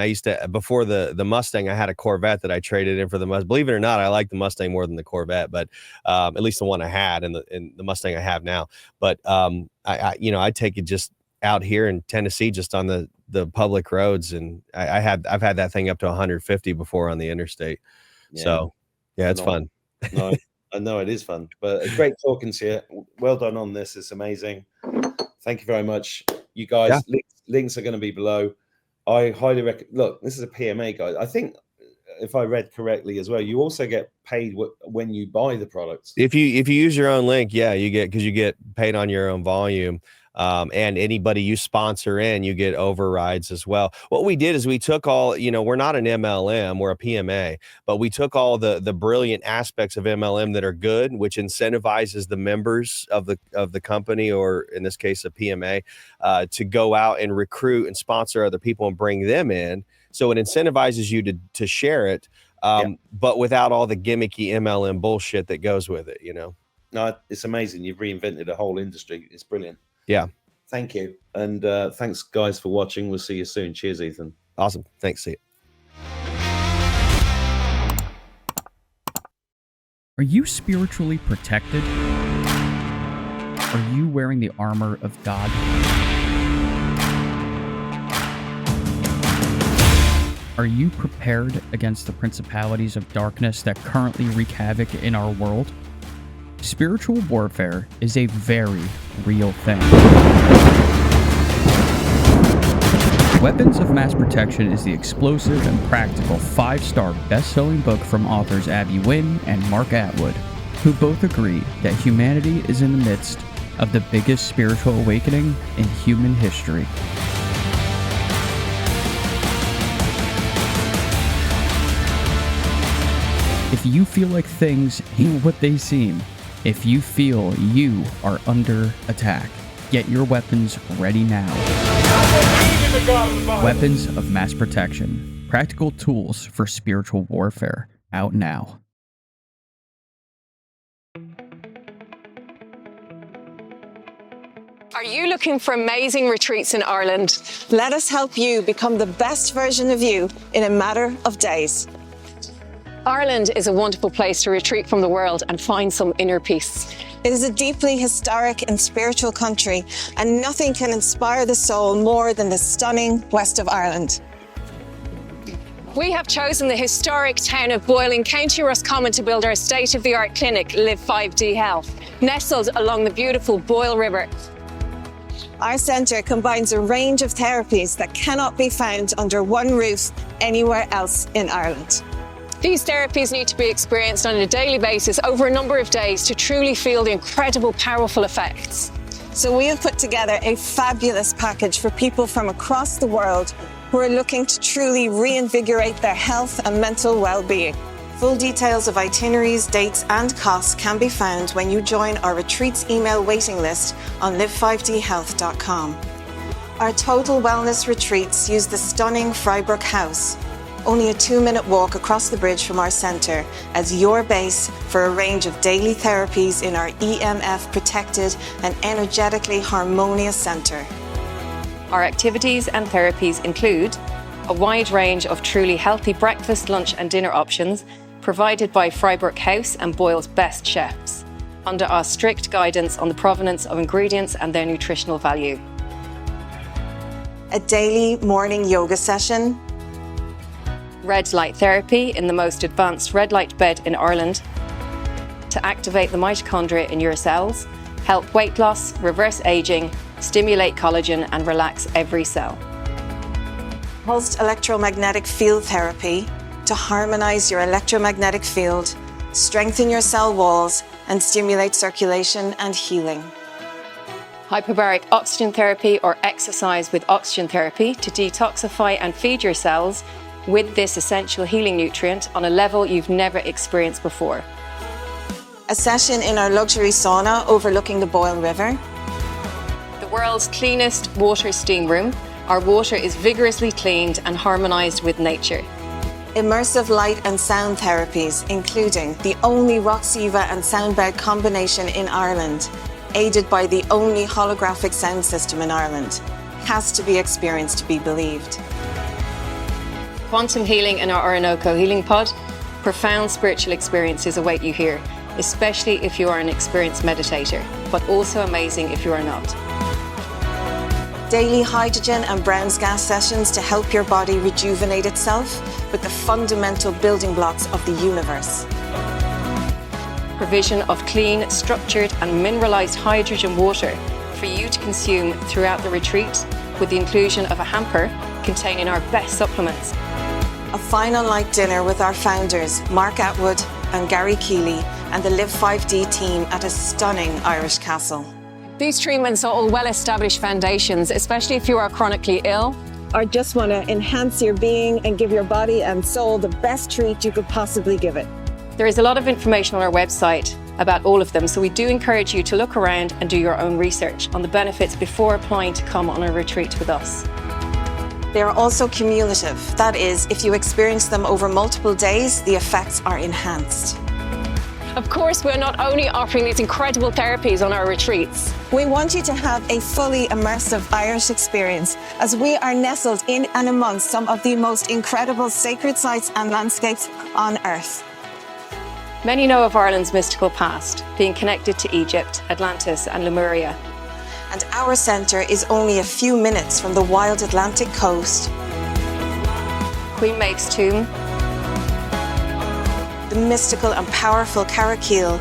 used to, before the Mustang, I had a Corvette that I traded in for the Mustang. Believe it or not, I like the Mustang more than the Corvette, but at least the one I had and the Mustang I have now. But I take it just out here in Tennessee, just on the public roads, and I've had that thing up to 150 before on the interstate. Yeah. So yeah, it's fun. No. I know it is fun, but it's great talking to you. Well done on this. It's amazing. Thank you very much. You guys, links are going to be below. I highly recommend. Look, this is a PMA, guys. I think if I read correctly as well, you also get paid when you buy the products. If you use your own link, you get paid on your own volume. And anybody you sponsor in, you get overrides as well. What we did is we took all, we're not an MLM, we're a PMA, but we took all the brilliant aspects of MLM that are good, which incentivizes the members of the company, or in this case, a PMA, to go out and recruit and sponsor other people and bring them in. So it incentivizes you to share it, but without all the gimmicky MLM bullshit that goes with it, No, it's amazing. You've reinvented a whole industry. It's brilliant. Yeah. Thank you. And thanks, guys, for watching. We'll see you soon. Cheers, Ethan. Awesome. Thanks. See you. Are you spiritually protected? Are you wearing the armor of God? Are you prepared against the principalities of darkness that currently wreak havoc in our world? Spiritual warfare is a very real thing. Weapons of Mass Protection is the explosive and practical 5-star best-selling book from authors Abby Wynn and Mark Atwood, who both agree that humanity is in the midst of the biggest spiritual awakening in human history. If you feel like things ain't what they seem, if you feel you are under attack, get your weapons ready now. Weapons of Mass Protection. Practical tools for spiritual warfare. Out now. Are you looking for amazing retreats in Ireland? Let us help you become the best version of you in a matter of days. Ireland is a wonderful place to retreat from the world and find some inner peace. It is a deeply historic and spiritual country, and nothing can inspire the soul more than the stunning west of Ireland. We have chosen the historic town of Boyle in County Roscommon to build our state-of-the-art clinic, Live 5D Health, nestled along the beautiful Boyle River. Our centre combines a range of therapies that cannot be found under one roof anywhere else in Ireland. These therapies need to be experienced on a daily basis over a number of days to truly feel the incredible, powerful effects. So we have put together a fabulous package for people from across the world who are looking to truly reinvigorate their health and mental well-being. Full details of itineraries, dates, and costs can be found when you join our retreats email waiting list on live5dhealth.com. Our total wellness retreats use the stunning Frybrook House, only a 2-minute walk across the bridge from our centre, as your base for a range of daily therapies in our EMF protected and energetically harmonious centre. Our activities and therapies include a wide range of truly healthy breakfast, lunch and dinner options provided by Frybrook House and Boyle's best chefs, under our strict guidance on the provenance of ingredients and their nutritional value. A daily morning yoga session, Red light therapy in the most advanced red light bed in Ireland to activate the mitochondria in your cells, help weight loss, reverse aging, stimulate collagen and relax every cell. pulsed electromagnetic field therapy to harmonize your electromagnetic field, strengthen your cell walls, and stimulate circulation and healing. Hyperbaric oxygen therapy or exercise with oxygen therapy to detoxify and feed your cells with this essential healing nutrient on a level you've never experienced before. A session in our luxury sauna overlooking the Boyle River. The world's cleanest water steam room. Our water is vigorously cleaned and harmonized with nature. Immersive light and sound therapies, including the only Roxiva and soundbed combination in Ireland, aided by the only holographic sound system in Ireland. Has to be experienced to be believed. Quantum healing in our Orinoco healing pod. Profound spiritual experiences await you here, especially if you are an experienced meditator, but also amazing if you are not. Daily hydrogen and Brown's gas sessions to help your body rejuvenate itself with the fundamental building blocks of the universe. Provision of clean, structured and mineralized hydrogen water for you to consume throughout the retreat, with the inclusion of a hamper containing our best supplements. A final light dinner with our founders, Mark Atwood and Gary Keeley, and the Live 5D team at a stunning Irish castle. These treatments are all well-established foundations, especially if you are chronically ill. Or just want to enhance your being and give your body and soul the best treat you could possibly give it. There is a lot of information on our website about all of them, so we do encourage you to look around and do your own research on the benefits before applying to come on a retreat with us. They are also cumulative. That is, if you experience them over multiple days, the effects are enhanced. Of course, we're not only offering these incredible therapies on our retreats. We want you to have a fully immersive Irish experience, as we are nestled in and amongst some of the most incredible sacred sites and landscapes on earth. Many know of Ireland's mystical past, being connected to Egypt, Atlantis and Lemuria. And our centre is only a few minutes from the wild Atlantic coast, Queen Maeg's tomb, the mystical and powerful Carrickeel,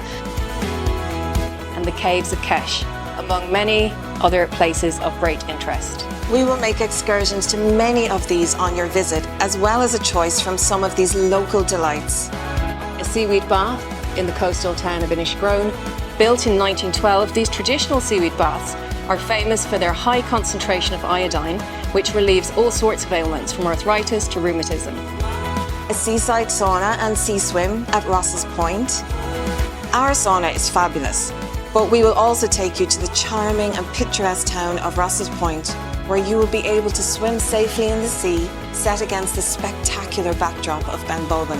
and the caves of Kesh, among many other places of great interest. We will make excursions to many of these on your visit, as well as a choice from some of these local delights. A seaweed bath in the coastal town of Inishgrone. Built in 1912, these traditional seaweed baths are famous for their high concentration of iodine, which relieves all sorts of ailments from arthritis to rheumatism. A seaside sauna and sea swim at Ross's Point. Our sauna is fabulous, but we will also take you to the charming and picturesque town of Ross's Point, where you will be able to swim safely in the sea, set against the spectacular backdrop of Benbulben.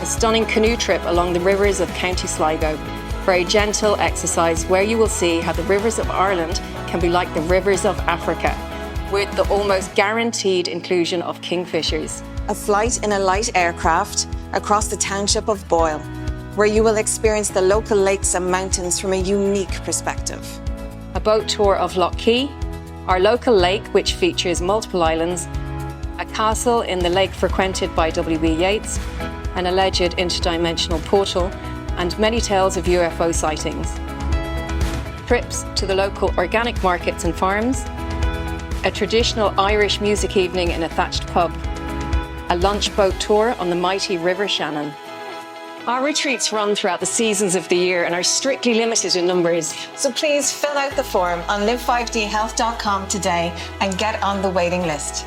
A stunning canoe trip along the rivers of County Sligo, for a gentle exercise where you will see how the rivers of Ireland can be like the rivers of Africa, with the almost guaranteed inclusion of kingfishers. A flight in a light aircraft across the township of Boyle, where you will experience the local lakes and mountains from a unique perspective. A boat tour of Lough Key, our local lake which features multiple islands, a castle in the lake frequented by W.B. Yeats, an alleged interdimensional portal, and many tales of UFO sightings. Trips to the local organic markets and farms, a traditional Irish music evening in a thatched pub, a lunch boat tour on the mighty River Shannon. Our retreats run throughout the seasons of the year and are strictly limited in numbers. So please fill out the form on live5dhealth.com today and get on the waiting list.